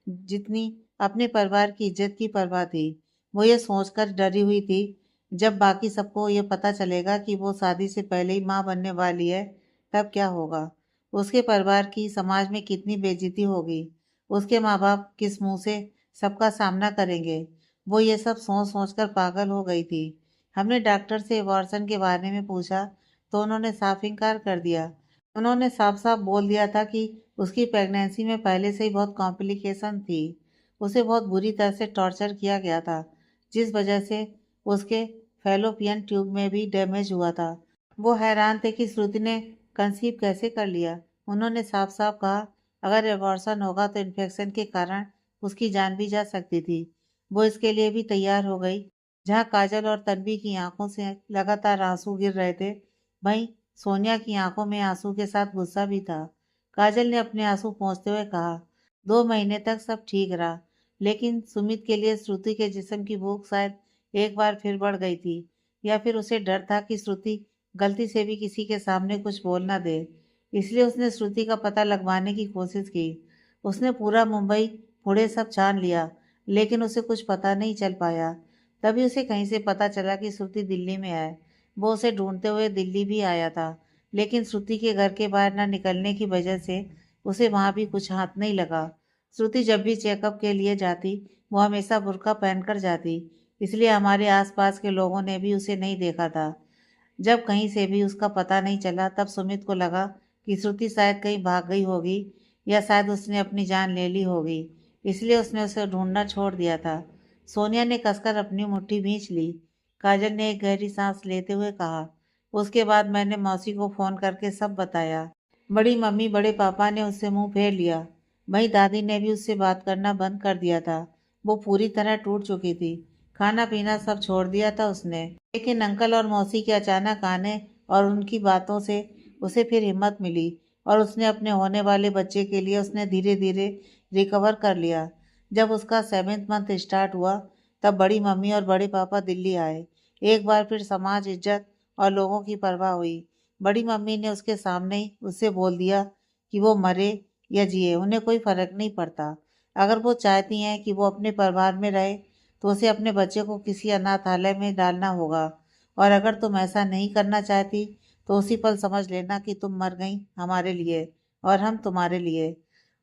जितनी अपने परिवार की इज्जत की परवाह थी। वो ये सोचकर डरी हुई थी, जब बाकी सबको ये पता चलेगा कि वो शादी से पहले ही माँ बनने वाली है, तब क्या होगा। उसके परिवार की समाज में कितनी बेइज्जती होगी। उसके माँ बाप किस मुंह से सबका सामना करेंगे। वो ये सब सोच सोच कर पागल हो गई थी। हमने डॉक्टर से अबॉर्शन के बारे में पूछा तो उन्होंने साफ इनकार कर दिया। उन्होंने साफ साफ बोल दिया था कि उसकी प्रेगनेंसी में पहले से ही बहुत कॉम्प्लिकेशन थी। उसे बहुत बुरी तरह से टॉर्चर किया गया था, जिस वजह से उसके फैलोपियन ट्यूब में भी डैमेज हुआ था। वो हैरान थे कि श्रुति ने कंसीव कैसे कर लिया। उन्होंने साफ साफ कहा, अगर एबॉर्शन होगा तो इन्फेक्शन के कारण उसकी जान भी जा सकती थी। वो इसके लिए भी तैयार हो गई। जहाँ काजल और तन्वी की आंखों से लगातार आंसू गिर रहे थे, वहीं सोनिया की आंखों में आंसू के साथ गुस्सा भी था। काजल ने अपने आंसू पोंछते हुए कहा, 2 महीने तक सब ठीक रहा, लेकिन सुमित के लिए श्रुति के जिस्म की भूख शायद एक बार फिर बढ़ गई थी, या फिर उसे डर था कि श्रुति गलती से भी किसी के सामने कुछ बोल ना दे। इसलिए उसने श्रुति का पता लगवाने की कोशिश की। उसने पूरा मुंबई पुणे सब छान लिया, लेकिन उसे कुछ पता नहीं चल पाया। तभी उसे कहीं से पता चला कि श्रुति दिल्ली में है। वो उसे ढूंढते हुए दिल्ली भी आया था, लेकिन श्रुति के घर के बाहर न निकलने की वजह से उसे वहां भी कुछ हाथ नहीं लगा। श्रुति जब भी चेकअप के लिए जाती, वो हमेशा बुर्का पहनकर जाती, इसलिए हमारे आसपास के लोगों ने भी उसे नहीं देखा था। जब कहीं से भी उसका पता नहीं चला, तब सुमित को लगा कि श्रुति शायद कहीं भाग गई होगी, या शायद उसने अपनी जान ले ली होगी। इसलिए उसने उसे ढूंढना छोड़ दिया था। सोनिया ने कसकर अपनी मुट्ठी भींच ली। काजल ने एक गहरी सांस लेते हुए कहा, उसके बाद मैंने मौसी को फ़ोन करके सब बताया। बड़ी मम्मी बड़े पापा ने उससे मुंह फेर लिया। वहीं दादी ने भी उससे बात करना बंद कर दिया था। वो पूरी तरह टूट चुकी थी। खाना पीना सब छोड़ दिया था उसने। लेकिन अंकल और मौसी के अचानक आने और उनकी बातों से उसे फिर हिम्मत मिली, और उसने अपने होने वाले बच्चे के लिए उसने धीरे धीरे रिकवर कर लिया। जब उसका 7th मंथ स्टार्ट हुआ, तब बड़ी मम्मी और बड़े पापा दिल्ली आए। एक बार फिर समाज, इज्जत और लोगों की परवाह हुई। बड़ी मम्मी ने उसके सामने ही उससे बोल दिया कि वो मरे या जिए उन्हें कोई फर्क नहीं पड़ता। अगर वो चाहती हैं कि वो अपने परिवार में रहे, तो उसे अपने बच्चे को किसी अनाथालय में डालना होगा, और अगर तुम ऐसा नहीं करना चाहती तो उसी पल समझ लेना कि तुम मर गई हमारे लिए, और हम तुम्हारे लिए।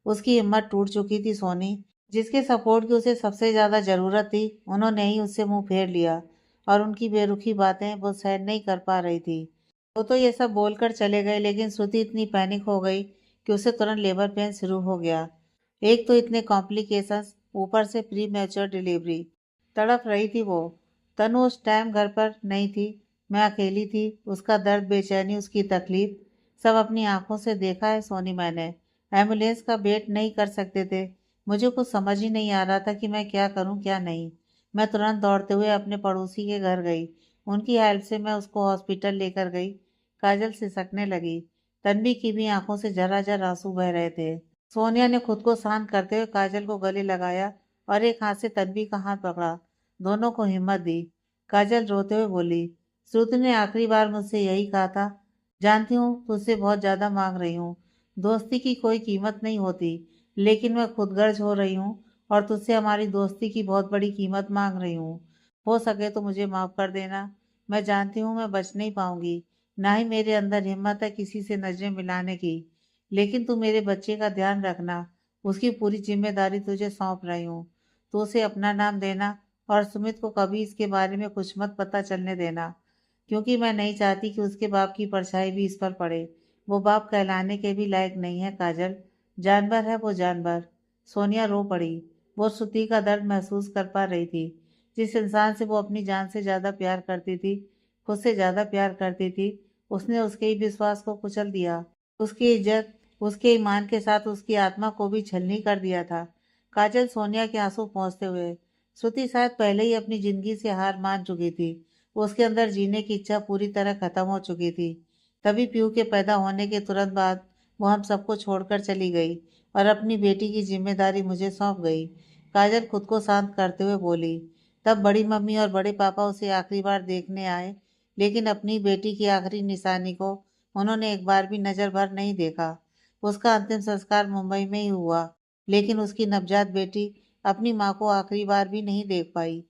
उसकी हिम्मत टूट चुकी थी सोनी। जिसके सपोर्ट की उसे सबसे ज़्यादा ज़रूरत थी, उन्होंने ही उससे मुंह फेर लिया, और उनकी बेरुखी बातें वो सहन नहीं कर पा रही थी। वो तो ये सब बोलकर चले गए, लेकिन श्रुति इतनी पैनिक हो गई कि उसे तुरंत लेबर पेन शुरू हो गया। एक तो इतने कॉम्प्लिकेशंस, ऊपर से प्री मैच्योर डिलीवरी। तड़प रही थी वो। तनु उस टाइम घर पर नहीं थी। मैं अकेली थी। उसका दर्द, बेचैनी, उसकी तकलीफ सब अपनी आंखों से देखा है सोनी मैंने। एम्बुलेंस का वेट नहीं कर सकते थे। मुझे कुछ समझ ही नहीं आ रहा था कि मैं क्या करूं क्या नहीं। मैं तुरंत दौड़ते हुए अपने पड़ोसी के घर गई। उनकी हेल्प से मैं उसको हॉस्पिटल लेकर गई। काजल सिसकने लगी। तन्वी की भी आंखों से झर्राझर आंसू बह रहे थे। सोनिया ने खुद को शांत करते हुए काजल को गले लगाया, और एक हाथ से तन्वी का हाथ पकड़ा। दोनों को हिम्मत दी। काजल रोते हुए बोली, श्रुति ने आखिरी बार मुझसे यही कहा था। जानती हूँ तुझसे बहुत ज़्यादा मांग रही हूँ, दोस्ती की कोई कीमत नहीं होती, लेकिन मैं खुदगर्ज हो रही हूँ और तुझसे हमारी दोस्ती की बहुत बड़ी कीमत मांग रही हूँ। हो सके तो मुझे माफ़ कर देना। मैं जानती हूँ मैं बच नहीं पाऊंगी, ना ही मेरे अंदर हिम्मत है किसी से नजरें मिलाने की, लेकिन तू मेरे बच्चे का ध्यान रखना, उसकी पूरी जिम्मेदारी तुझे सौंप रही हूँ। तो उसे अपना नाम देना और सुमित को कभी इसके बारे में कुछ मत पता चलने देना, क्योंकि मैं नहीं चाहती कि उसके बाप की परछाई भी इस पर पड़े। वो बाप कहलाने के भी लायक नहीं है काजल, जानवर है वो जानवर। सोनिया रो पड़ी। वो श्रुति का दर्द महसूस कर पा रही थी। जिस इंसान से वो अपनी जान से ज्यादा प्यार करती थी, खुद से ज्यादा प्यार करती थी, उसने उसके ही विश्वास को कुचल दिया। उसकी इज्जत, उसके ईमान के साथ उसकी आत्मा को भी छलनी कर दिया था। काजल सोनिया के आंसू पोंछते हुए, श्रुति शायद पहले ही अपनी जिंदगी से हार मान चुकी थी। उसके अंदर जीने की इच्छा पूरी तरह खत्म हो चुकी थी। तभी पीयू के पैदा होने के तुरंत बाद वो हम सबको छोड़कर चली गई और अपनी बेटी की जिम्मेदारी मुझे सौंप गई। काजल खुद को शांत करते हुए बोली। तब बड़ी मम्मी और बड़े पापा उसे आखिरी बार देखने आए, लेकिन अपनी बेटी की आखिरी निशानी को उन्होंने एक बार भी नजर भर नहीं देखा। उसका अंतिम संस्कार मुंबई में ही हुआ, लेकिन उसकी नवजात बेटी अपनी माँ को आखिरी बार भी नहीं देख पाई,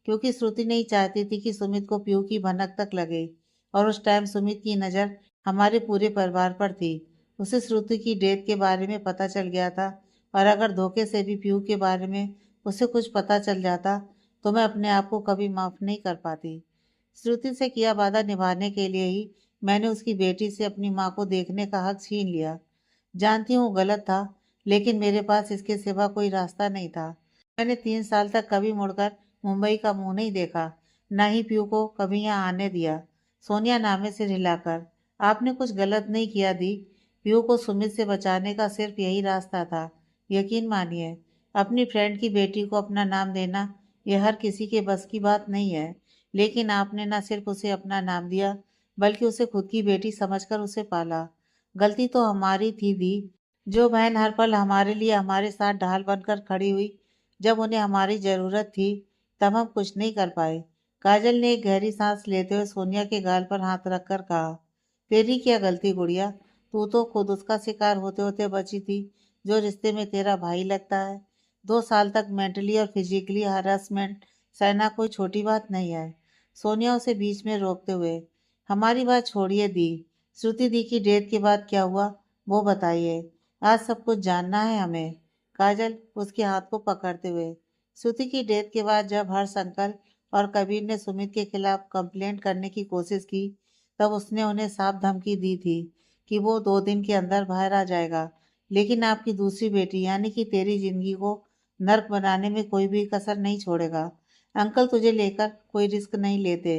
क्योंकि श्रुति नहीं चाहती थी कि सुमित को पीयू की भनक तक लगे। और उस टाइम सुमित की नज़र हमारे पूरे परिवार पर थी। उसे श्रुति की डेथ के बारे में पता चल गया था, और अगर धोखे से भी पीयू के बारे में उसे कुछ पता चल जाता तो मैं अपने आप को कभी माफ नहीं कर पाती। श्रुति से किया वादा निभाने के लिए ही मैंने उसकी बेटी से अपनी माँ को देखने का हक छीन लिया। जानती हूँ गलत था, लेकिन मेरे पास इसके सिवा कोई रास्ता नहीं था। मैंने 3 साल तक कभी मुड़कर मुंबई का मुंह नहीं देखा, ना ही पीयू को कभी यहाँ आने दिया। सोनिया नामे से हिलाकर, आपने कुछ गलत नहीं किया दी। पीयू को सुमित से बचाने का सिर्फ यही रास्ता था। यकीन मानिए, अपनी फ्रेंड की बेटी को अपना नाम देना यह हर किसी के बस की बात नहीं है। लेकिन आपने न सिर्फ उसे अपना नाम दिया, बल्कि उसे खुद की बेटी समझकर उसे पाला। गलती तो हमारी थी दी। जो बहन हर पल हमारे लिए हमारे साथ ढाल बनकर खड़ी हुई जब उन्हें हमारी जरूरत थी, तब हम कुछ नहीं कर पाए। काजल ने एक गहरी सांस लेते हुए सोनिया के गाल पर हाथ रखकर कहा, तेरी क्या गलती गुड़िया, तू तो खुद उसका शिकार होते होते बची थी, जो रिश्ते में तेरा भाई लगता है। 2 साल तक मेंटली और फिजिकली हरासमेंट सहना कोई छोटी बात नहीं है। सोनिया उसे बीच में रोकते हुए, हमारी बात छोड़िए दी, श्रुति दी की डेथ के बाद क्या हुआ वो बताइए, आज सब कुछ जानना है हमें। काजल उसके हाथ को पकड़ते हुए, श्रुति की डेथ के बाद जब हर्ष अंकल और कबीर ने सुमित के खिलाफ कंप्लेंट करने की कोशिश की, तब उसने उन्हें साफ धमकी दी थी कि वो 2 दिन के अंदर बाहर आ जाएगा, लेकिन आपकी दूसरी बेटी यानी कि तेरी जिंदगी को नर्क बनाने में कोई भी कसर नहीं छोड़ेगा। अंकल तुझे लेकर कोई रिस्क नहीं लेते,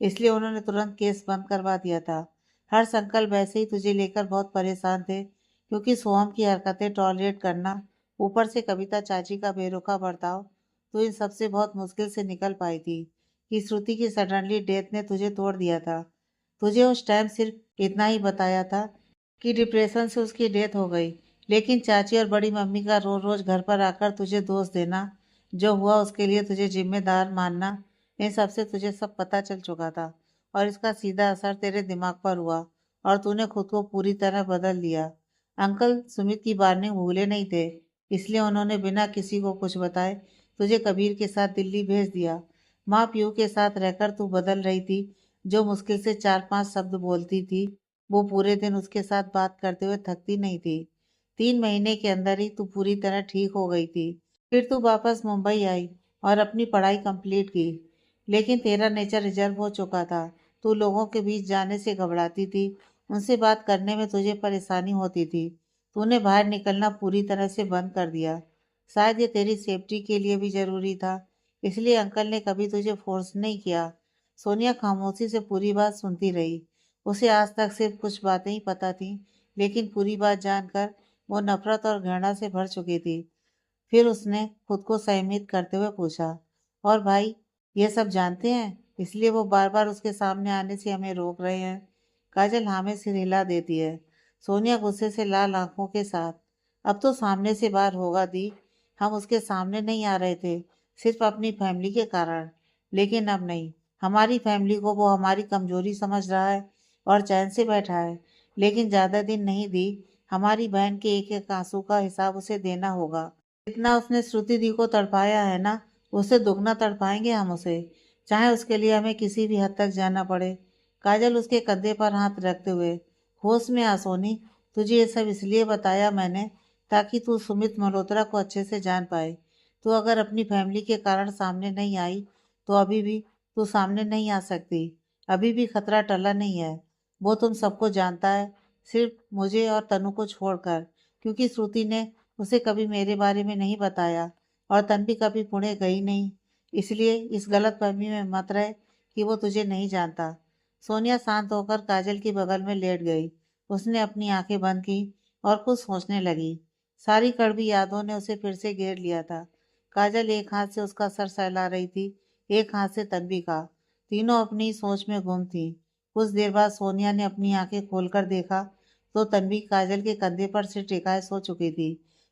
इसलिए उन्होंने तुरंत केस बंद करवा दिया था। हर्ष अंकल वैसे ही तुझे लेकर बहुत परेशान थे, क्योंकि सोहम की हरकतें टॉलरेट करना, ऊपर से कविता चाची का बेरुखा बर्ताव, तो इन सबसे बहुत मुश्किल से निकल पाई थी कि श्रुति की सडनली डेथ ने तुझे तोड़ दिया था। तुझे उस टाइम सिर्फ इतना ही बताया था कि डिप्रेशन से उसकी डेथ हो गई, लेकिन चाची और बड़ी मम्मी का रोज रोज घर पर आकर तुझे दोष देना, जो हुआ उसके लिए तुझे जिम्मेदार मानना, इन सब से तुझे सब पता चल चुका था। और इसका सीधा असर तेरे दिमाग पर हुआ और तूने खुद को पूरी तरह बदल दिया। अंकल सुमित की वार्निंग भूले नहीं थे, इसलिए उन्होंने बिना किसी को कुछ बताए तुझे कबीर के साथ दिल्ली भेज दिया। माँ पीयू के साथ रहकर तू बदल रही थी। जो मुश्किल से 4-5 शब्द बोलती थी, वो पूरे दिन उसके साथ बात करते हुए थकती नहीं थी। 3 महीने के अंदर ही तू पूरी तरह ठीक हो गई थी। फिर तू वापस मुंबई आई और अपनी पढ़ाई कंप्लीट की, लेकिन तेरा नेचर रिजर्व हो चुका था। तू लोगों के बीच जाने से घबराती थी, उनसे बात करने में तुझे परेशानी होती थी। तूने बाहर निकलना पूरी तरह से बंद कर दिया। शायद ये तेरी सेफ्टी के लिए भी जरूरी था, इसलिए अंकल ने कभी तुझे फोर्स नहीं किया। सोनिया खामोशी से पूरी बात सुनती रही। उसे आज तक सिर्फ कुछ बातें ही पता थीं, लेकिन पूरी बात जानकर वो नफरत और घृणा से भर चुकी थी। फिर उसने खुद को संयमित करते हुए पूछा, और भाई ये सब जानते हैं, इसलिए वो बार बार उसके सामने आने से हमें रोक रहे हैं। काजल हाँ में सिर हिला देती है। सोनिया गुस्से से लाल आंखों के साथ, अब तो सामने से बाहर होगा दी, हम उसके सामने नहीं आ रहे थे, सिर्फ अपनी फैमिली के कारण, लेकिन अब नहीं। हमारी फैमिली को वो हमारी कमजोरी समझ रहा है और चैन से बैठा है, लेकिन ज़्यादा दिन नहीं दी। हमारी बहन के एक एक आंसू का हिसाब उसे देना होगा। जितना उसने श्रुति दी को तड़पाया है ना, उससे दुगना तड़पाएंगे हम उसे, चाहे उसके लिए हमें किसी भी हद तक जाना पड़े। काजल उसके कंधे पर हाथ रखते हुए, होश में आ सोनी, तुझे ये सब इसलिए बताया मैंने ताकि तू सुमित मल्होत्रा को अच्छे से जान पाए। तू अगर अपनी फैमिली के कारण सामने नहीं आई तो अभी भी तू सामने नहीं आ सकती। अभी भी खतरा टला नहीं है। वो तुम सबको जानता है, सिर्फ मुझे और तनु को छोड़कर, क्योंकि श्रुति ने उसे कभी मेरे बारे में नहीं बताया और तन्वी कभी पुणे गई नहीं। इसलिए इस गलत फहमी में मत रहे कि वो तुझे नहीं जानता। सोनिया शांत होकर काजल की बगल में लेट गई। उसने अपनी आंखें बंद की और कुछ सोचने लगी। सारी कड़वी यादों ने उसे फिर से घेर लिया था। काजल एक हाथ से उसका सर सहला रही थी, एक हाथ से तन्वी का। तीनों अपनी सोच में गुम थी। कुछ देर बाद सोनिया ने अपनी आंखें खोलकर देखा तो तन्वी काजल के कंधे पर सिर टिकाए सो चुकी थी।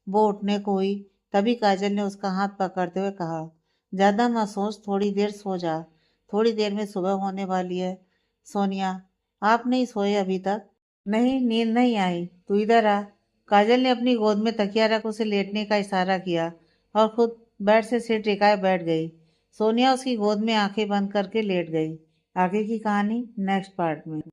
वो उठने को हुई, तभी काजल ने उसका हाथ पकड़ते हुए कहा, ज्यादा मत सोच, थोड़ी देर सो जा, थोड़ी देर में सुबह होने वाली है। सोनिया, आप नहीं सोए अभी तक? नहीं, नींद नहीं आई, तू इधर आ। काजल ने अपनी गोद में तकिया रख उसे लेटने का इशारा किया और खुद बेड से सिर टिकाए बैठ गई। सोनिया उसकी गोद में आंखें बंद करके लेट गई। आगे की कहानी नेक्स्ट पार्ट में।